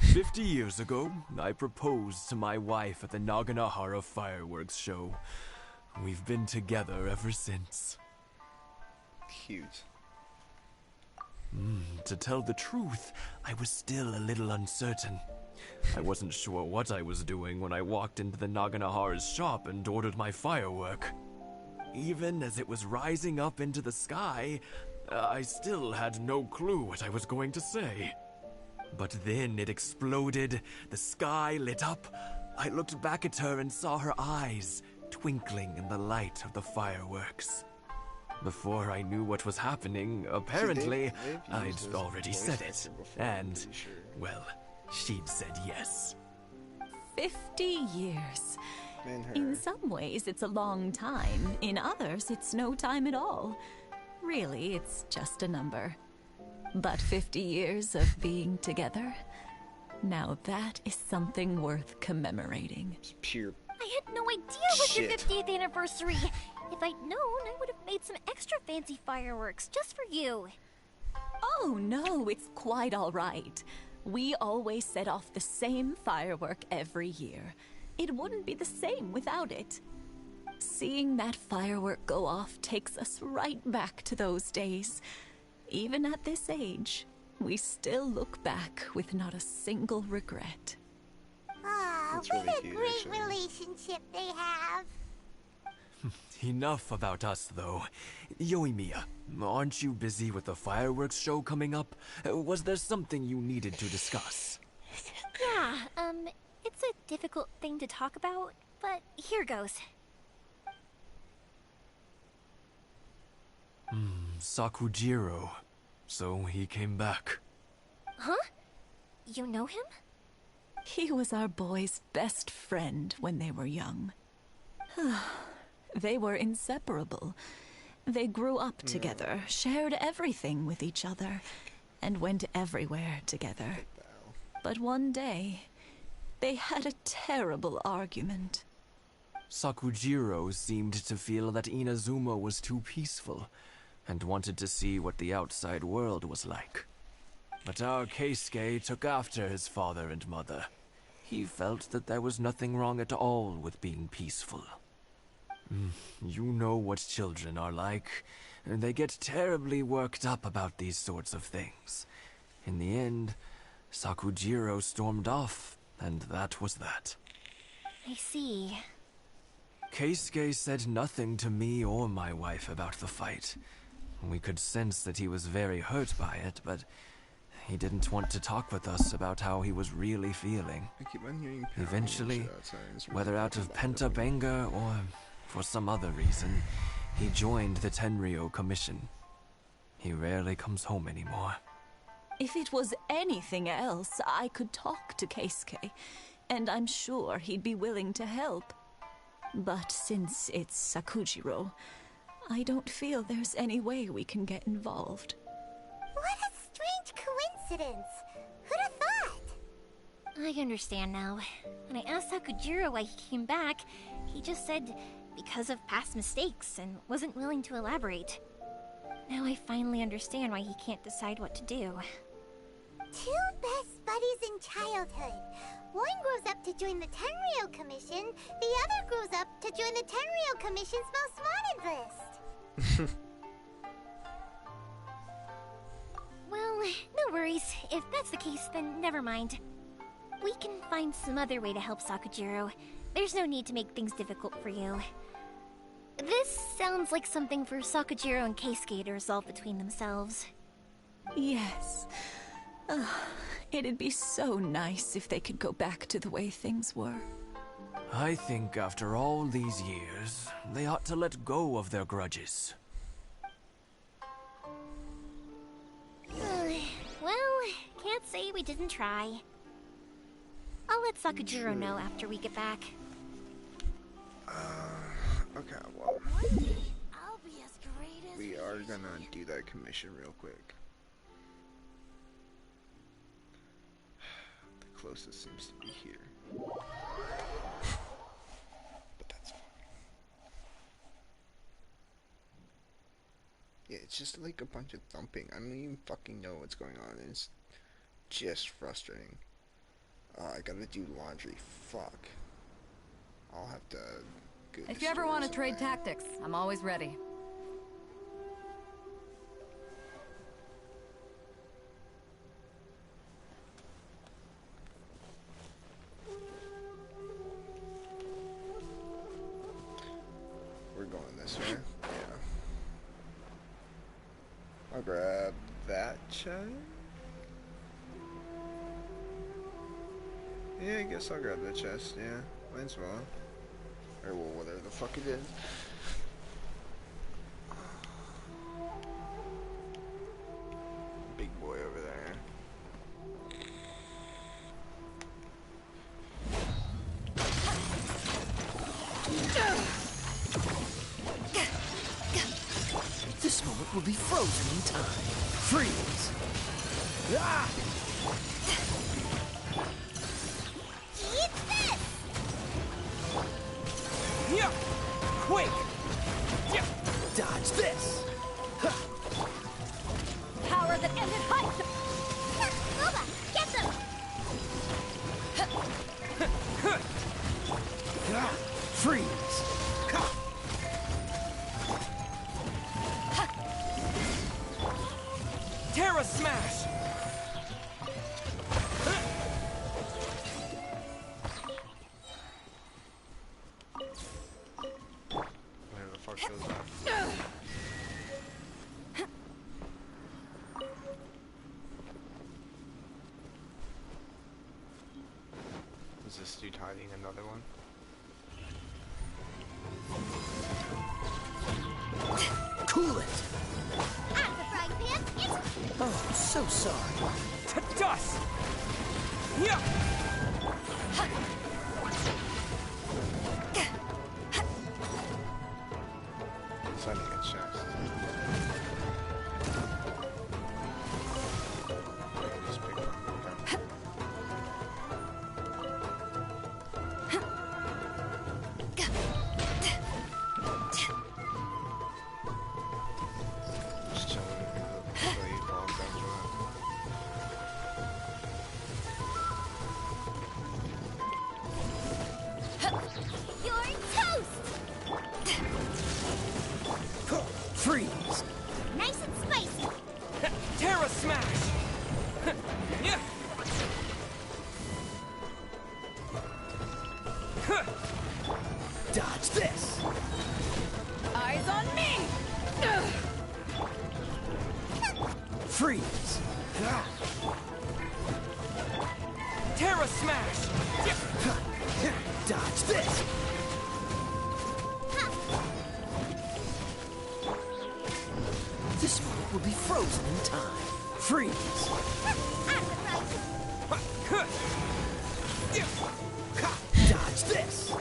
50 years ago, I proposed to my wife at the Naganahara fireworks show. We've been together ever since. Cute. To tell the truth, I was still a little uncertain. I wasn't sure what I was doing when I walked into the Naganahara's shop and ordered my firework. Even as it was rising up into the sky, I still had no clue what I was going to say. But then it exploded, the sky lit up. I looked back at her and saw her eyes twinkling in the light of the fireworks. Before I knew what was happening, apparently, I'd already said it. And, well, she'd said yes. 50 years. Man, her. In some ways, it's a long time. In others, it's no time at all. Really, it's just a number. But 50 years of being together, now that is something worth commemorating. It's pure. I had no idea it was your Shit. 50th anniversary. If I'd known, I would have made some extra fancy fireworks just for you. Oh no, it's quite all right. We always set off the same firework every year. It wouldn't be the same without it. Seeing that firework go off takes us right back to those days. Even at this age, we still look back with not a single regret. Ah, That's what really a cute, great actually. relationship they have. Enough about us, though. Yoimiya, aren't you busy with the fireworks show coming up? Was there something you needed to discuss? Yeah, it's a difficult thing to talk about, but here goes. Sakujiro. So he came back. Huh? You know him? He was our boy's best friend when they were young. They were inseparable. They grew up together, shared everything with each other, and went everywhere together. But one day, they had a terrible argument. Sakujiro seemed to feel that Inazuma was too peaceful, and wanted to see what the outside world was like. But our Keisuke took after his father and mother. He felt that there was nothing wrong at all with being peaceful. You know what children are like. They get terribly worked up about these sorts of things. In the end, Sakujiro stormed off, and that was that. I see. Keisuke said nothing to me or my wife about the fight. We could sense that he was very hurt by it, but he didn't want to talk with us about how he was really feeling. I keep on hearing Eventually, outside. It's really whether out of fucking pent-up anger or for some other reason, he joined the Tenryo Commission. He rarely comes home anymore. If it was anything else, I could talk to Keisuke, and I'm sure he'd be willing to help. But since it's Sakujiro, I don't feel there's any way we can get involved. What a strange coincidence. Who'd have thought? I understand now. When I asked Sakujiro why he came back, he just said because of past mistakes and wasn't willing to elaborate. Now I finally understand why he can't decide what to do. Two best buddies in childhood. One grows up to join the Tenryou Commission, the other grows up to join the Tenryou Commission's most wanted list. Well, no worries. If that's the case, then never mind. We can find some other way to help Sakujiro. There's no need to make things difficult for you. This sounds like something for Sakujiro and Keisuke to resolve between themselves. Yes. It'd be so nice if they could go back to the way things were. I think after all these years, they ought to let go of their grudges. Well, can't say we didn't try. I'll let Sakujiro know after we get back. Okay, well, I'll be as great as we are gonna do that commission real quick. The closest seems to be here. But that's fine. Yeah, it's just like a bunch of thumping. I don't even fucking know what's going on. It's just frustrating. I gotta do laundry. Fuck. I'll have to go. If you ever want to trade tactics, I'm always ready. We're going this way. Yeah. I'll grab that chest. Yeah, I guess I'll grab the chest, yeah. Might as well. Or well, whatever the fuck it is. Big boy over there. This moment will be frozen in time. Freeze! Ah! Eat this! Yeah! Quick! Yeah! Dodge this! Power that ended height! Boba, get them! Freeze! Terra Smash! Where the fuck goes that? Is this dude hiding another one? Cool it! Out the frying pan, Oh, so sorry. To dust! Yeah! Sending a chest. Just pick one. Okay. Just chilling in the blade while I'm done You're toast! Freeze! Nice and spicy! Terra Smash! Yeah! Dodge this! Eyes on me! Freeze! Terra Smash! Dodge this! This moment will be frozen in time. Freeze! Dodge this!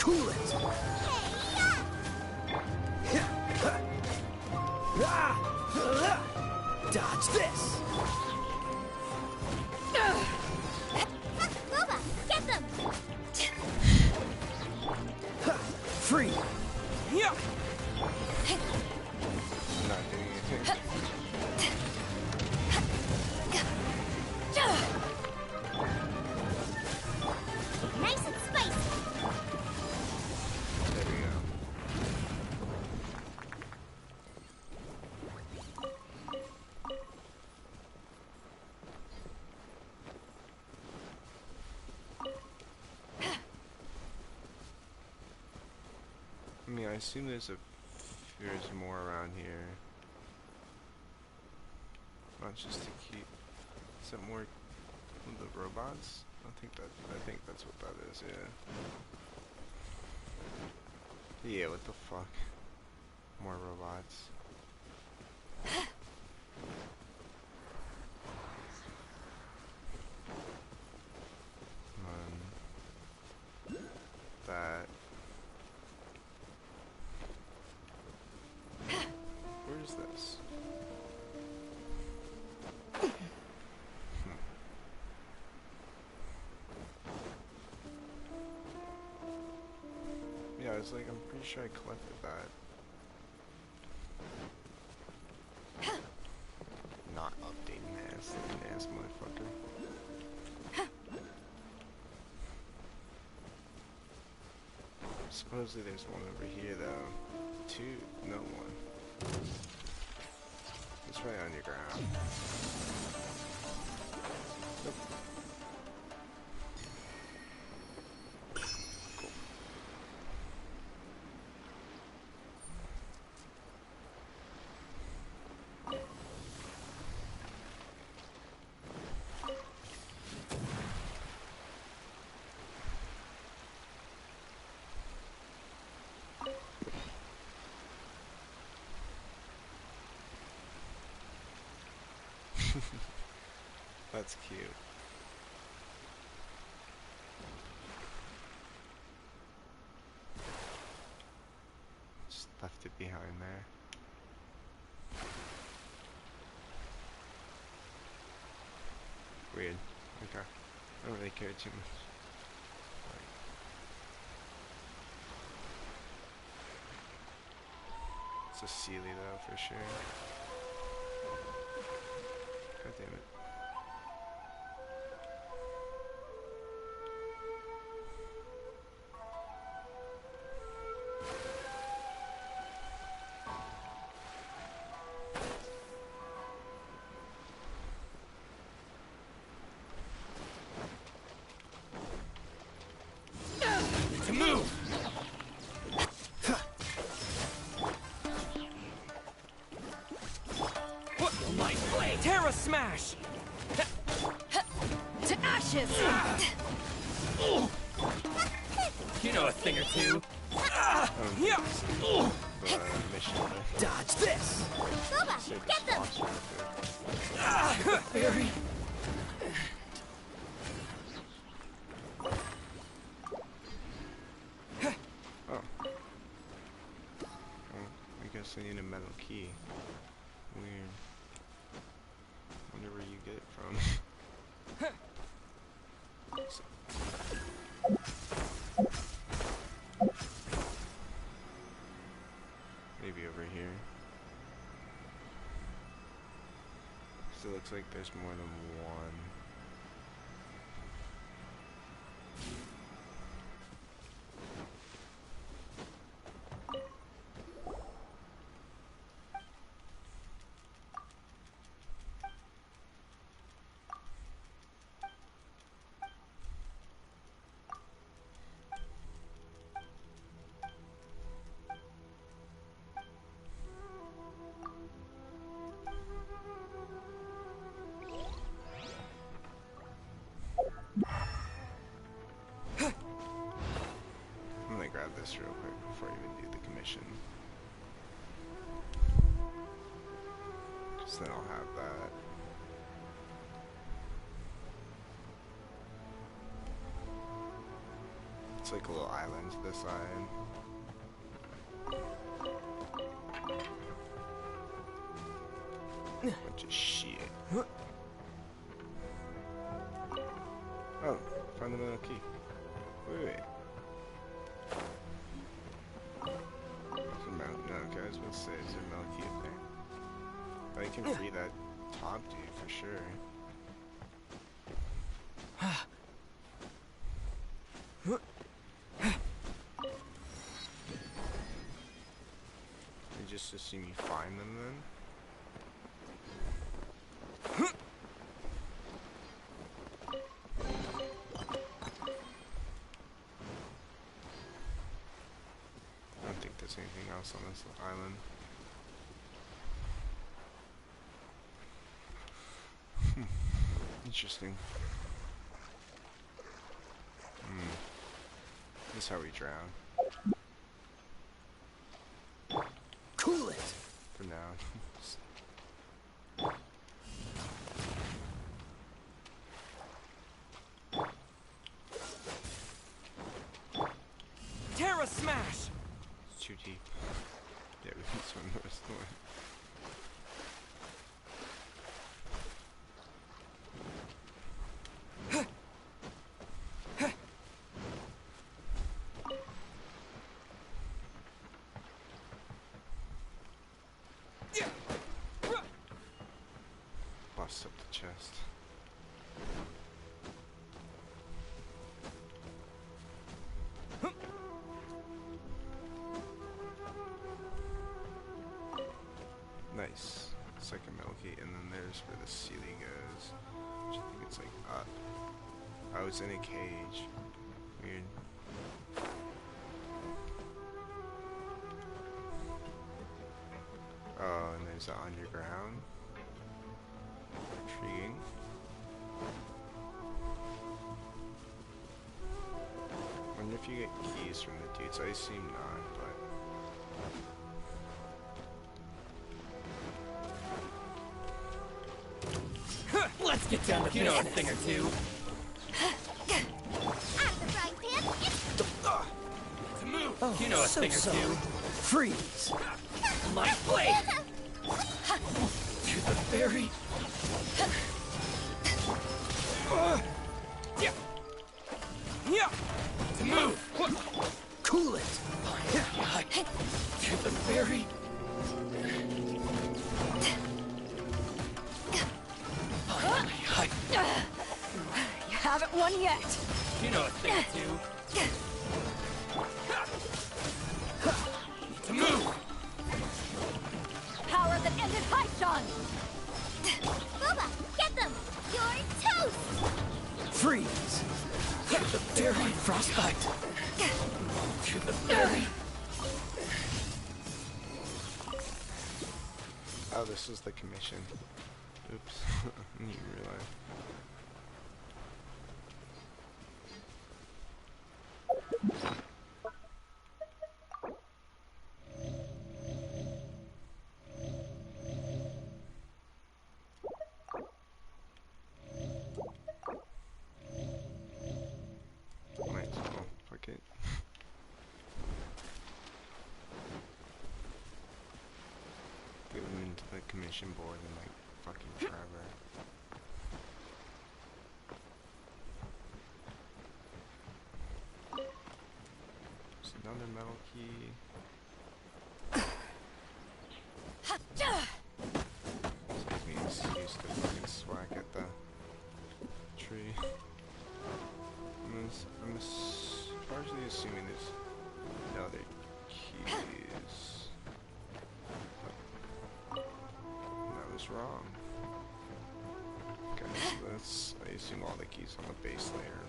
Cool it! Dodge this! Boba, get them! Free! Yeah! Not doing anything. Nice and spicy! There we go. I mean, I assume there's more around here. Not just to keep. Is it more of the robots? I think that's what that is, yeah. Yeah, what the fuck? More robots. That. Where is this? Yeah, I was like, I'm pretty sure I collected that. Not updating ass motherfucker. Supposedly there's one over here though. Two, no one. It's right on your ground. Nope. That's cute. Just left it behind there. Weird. Okay. I don't really care too much. It's a Sealy though, for sure. God damn it. To move! Light blade! Terra smash! To ashes! You know a thing or two. Mission. Dodge this! Boba, get them! Very. Oh. I guess I need a metal key. Weird. Wonder where you get it from. Maybe over here. So it looks like there's more than one. I'm gonna grab this real quick before I even do the commission. Because then I'll have that. It's like a little island to the side. Bunch of shit. Oh, found the metal key. Wait. There's a metal. No, okay, I was about to say, is there a metal key up there? But I can free that top dude for sure. I just assume you find them then? I don't think there's anything else on this island. Interesting. This is how we drown. Cool it! For now. Terra Smash! It's too deep. Yeah, we can swim the rest of the way. Bust up the chest. Nice. Second metal key, and then there's where the ceiling goes. Which I think it's like up. Oh, it's in a cage. Weird. Oh, and there's the underground. Intriguing. Wonder if you get keys from the dudes. I assume not, but. Let's get down to a thing or two. To move. Oh, you know a thing or two. Freeze. My blade. To the very. Yeah. To move. Cool it. To the very. You haven't won yet. You know a thing or two. To move. Power that ended Haishan. Booba, get them! You're toast! Freeze. To the very frostbite. To the very. Oh, this was the commission. Oops. I didn't even realize. Might as well. Fuck it. Get them into the commission board in like fucking forever. There's another metal key. Gives me an excuse to fucking swag at the tree. I'm partially assuming there's no other keys. That was wrong. Okay, so that's, I assume, all the keys on the base layer.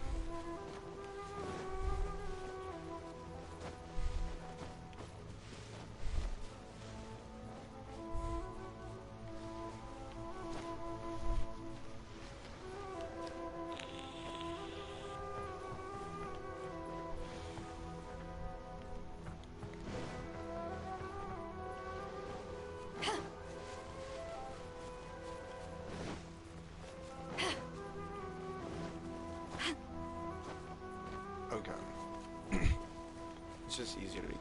it's just easier to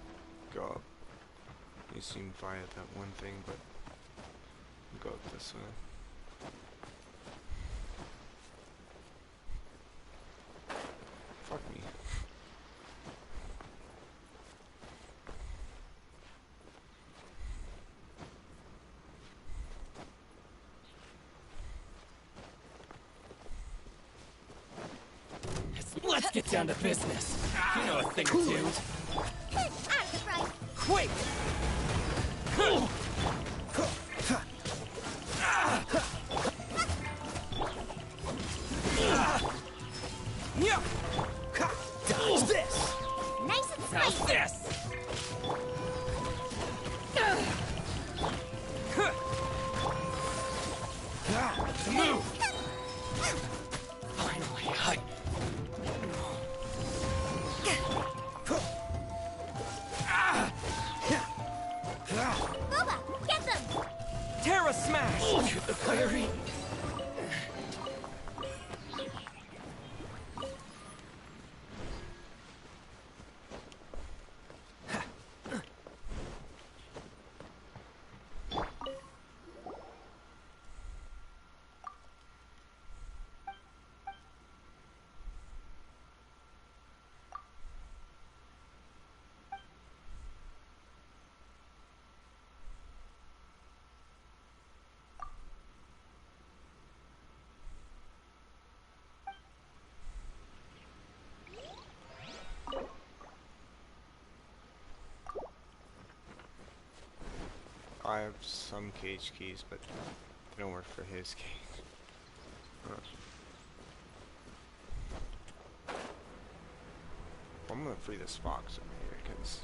go up. You seem fine at that one thing, but go up this way. Fuck me. Let's get down to business. You know a thing or two. Quick! Dodge this! Nice and How's spicy. this? Move! Finally, Boba, get them! Terra Smash! To the fiery. I have some cage keys, but they don't work for his cage. Huh. I'm gonna free this fox over here, because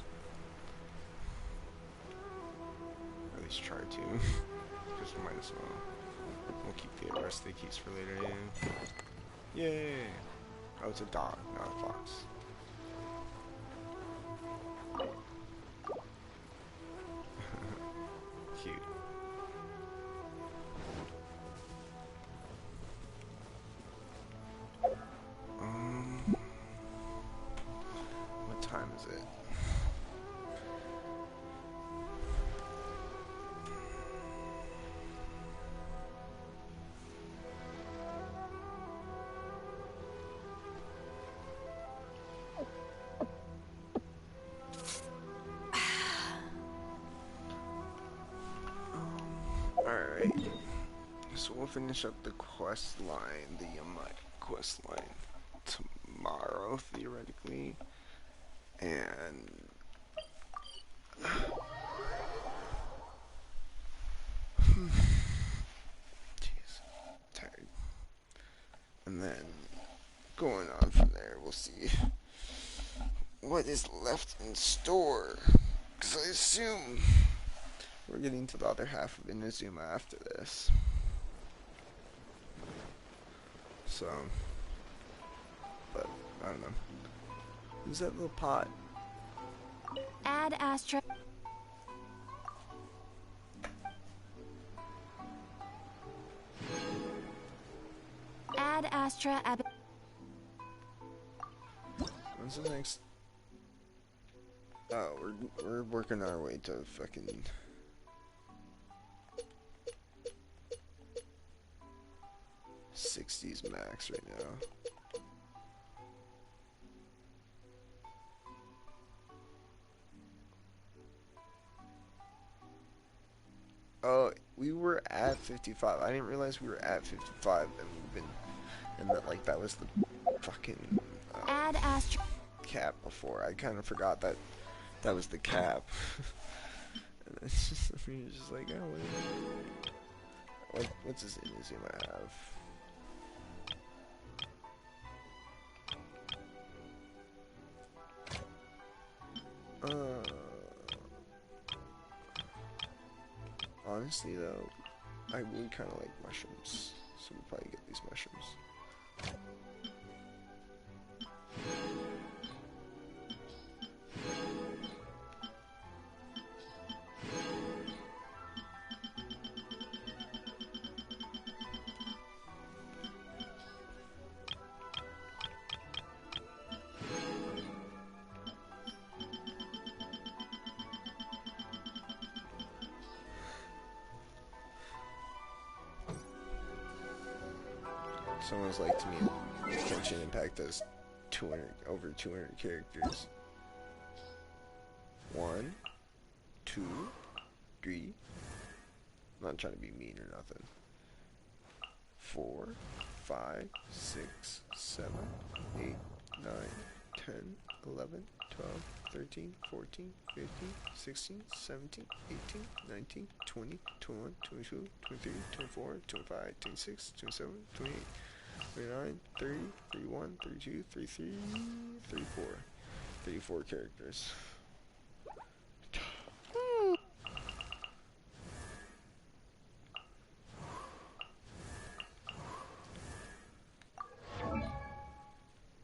at least try to. Just might as well. We'll keep the rest of the keys for later. Yeah. Yay! Oh, it's a dog, not a fox. Cute. What time is it? Alright, so we'll finish up the quest line, the Yamai quest line, tomorrow, theoretically, and jeez, tired, and then going on from there, we'll see what is left in store, because I assume we're getting to the other half of Inazuma after this. So, but, I don't know. Who's that little pot? Add Astra. Add Astra Ab. When's the next? Oh, we're working our way to fucking 60s max right now. Oh, we were at 55. I didn't realize we were at 55 and we've been, and that like that was the fucking Add Astra cap before. I kind of forgot that that was the cap. And it's just, you're just like, oh, what's this Inazuma have? Honestly though, I really kind of like mushrooms, so we'll probably get these mushrooms. Someone's like to me, Genshin Impact does over 200 characters. 1, 2, 3. I'm not trying to be mean or nothing. 4, 5, 6, 7, 8, 9, 10, 11, 12, 13, 14, 15, 16, 17, 18, 19, 20, 21, 22, 23, 24, 25, 26, 27, 28, 29, 30, 31, 32, 33, 34. 34 characters.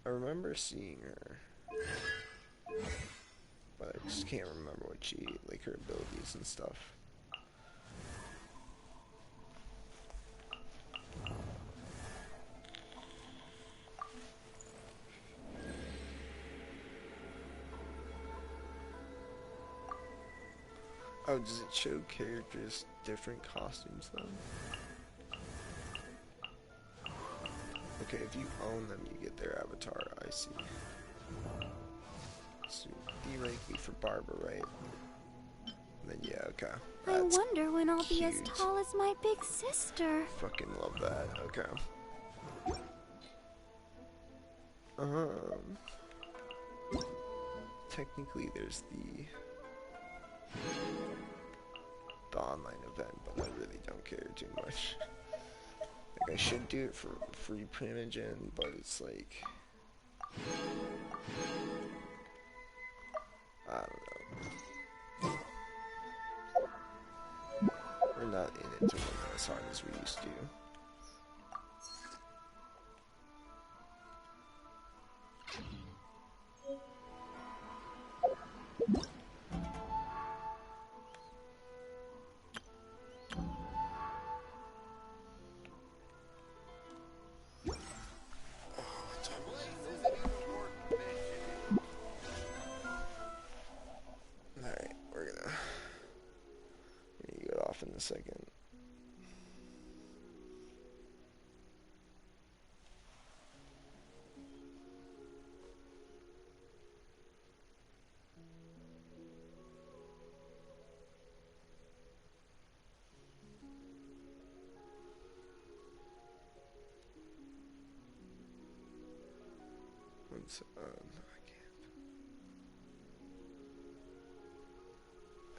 I remember seeing her, but I just can't remember what she, like her abilities and stuff. Oh, does it show characters different costumes though? Okay, if you own them, you get their avatar. I see. So theoretically for Barbara, right? Then yeah, okay. I wonder when I'll be as tall as my big sister. Fucking love that. Okay. Technically, there's the online event, but I really don't care too much. Like I should do it for free Primogen, but it's like I don't know. We're not in it to win as hard as we used to. In a second.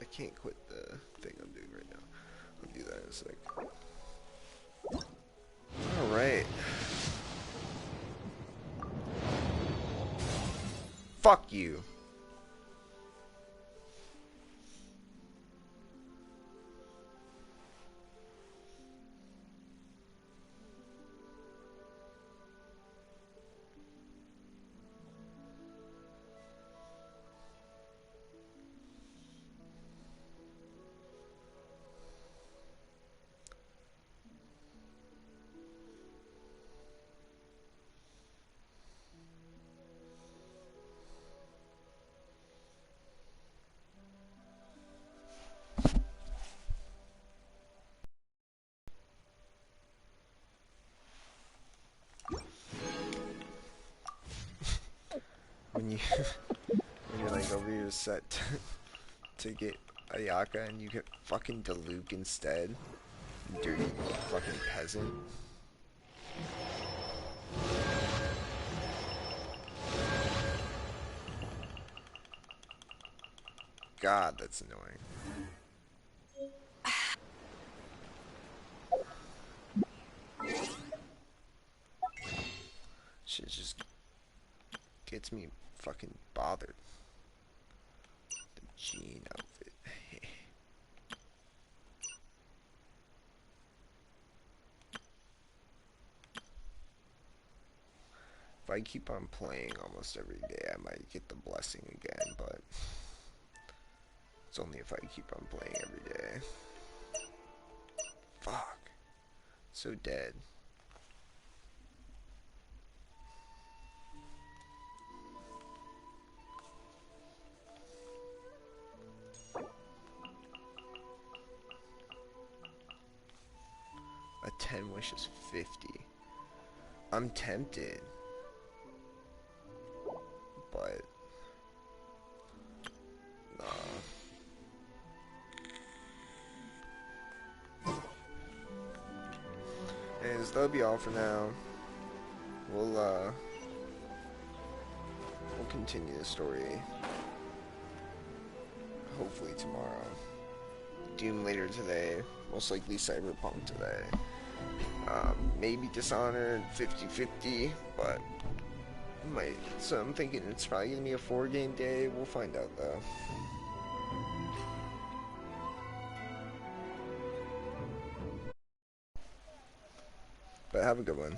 I can't quit the thing I'm doing right now. I'll do that in a sec. Alright. Fuck you. When you're like over your set to get Ayaka and you get fucking Diluc instead, you dirty fucking peasant. God, that's annoying. Shit just gets me fucking bothered. The jean outfit. If I keep on playing almost every day, I might get the blessing again, but it's only if I keep on playing every day. Fuck. So dead. A 10 wish is 50. I'm tempted, but nah. Anyways, that'll be all for now. We'll continue the story hopefully tomorrow. Doom later today, most likely Cyberpunk today. Maybe Dishonored 50-50, but so I'm thinking it's probably gonna be a 4-game day. We'll find out though. But have a good one.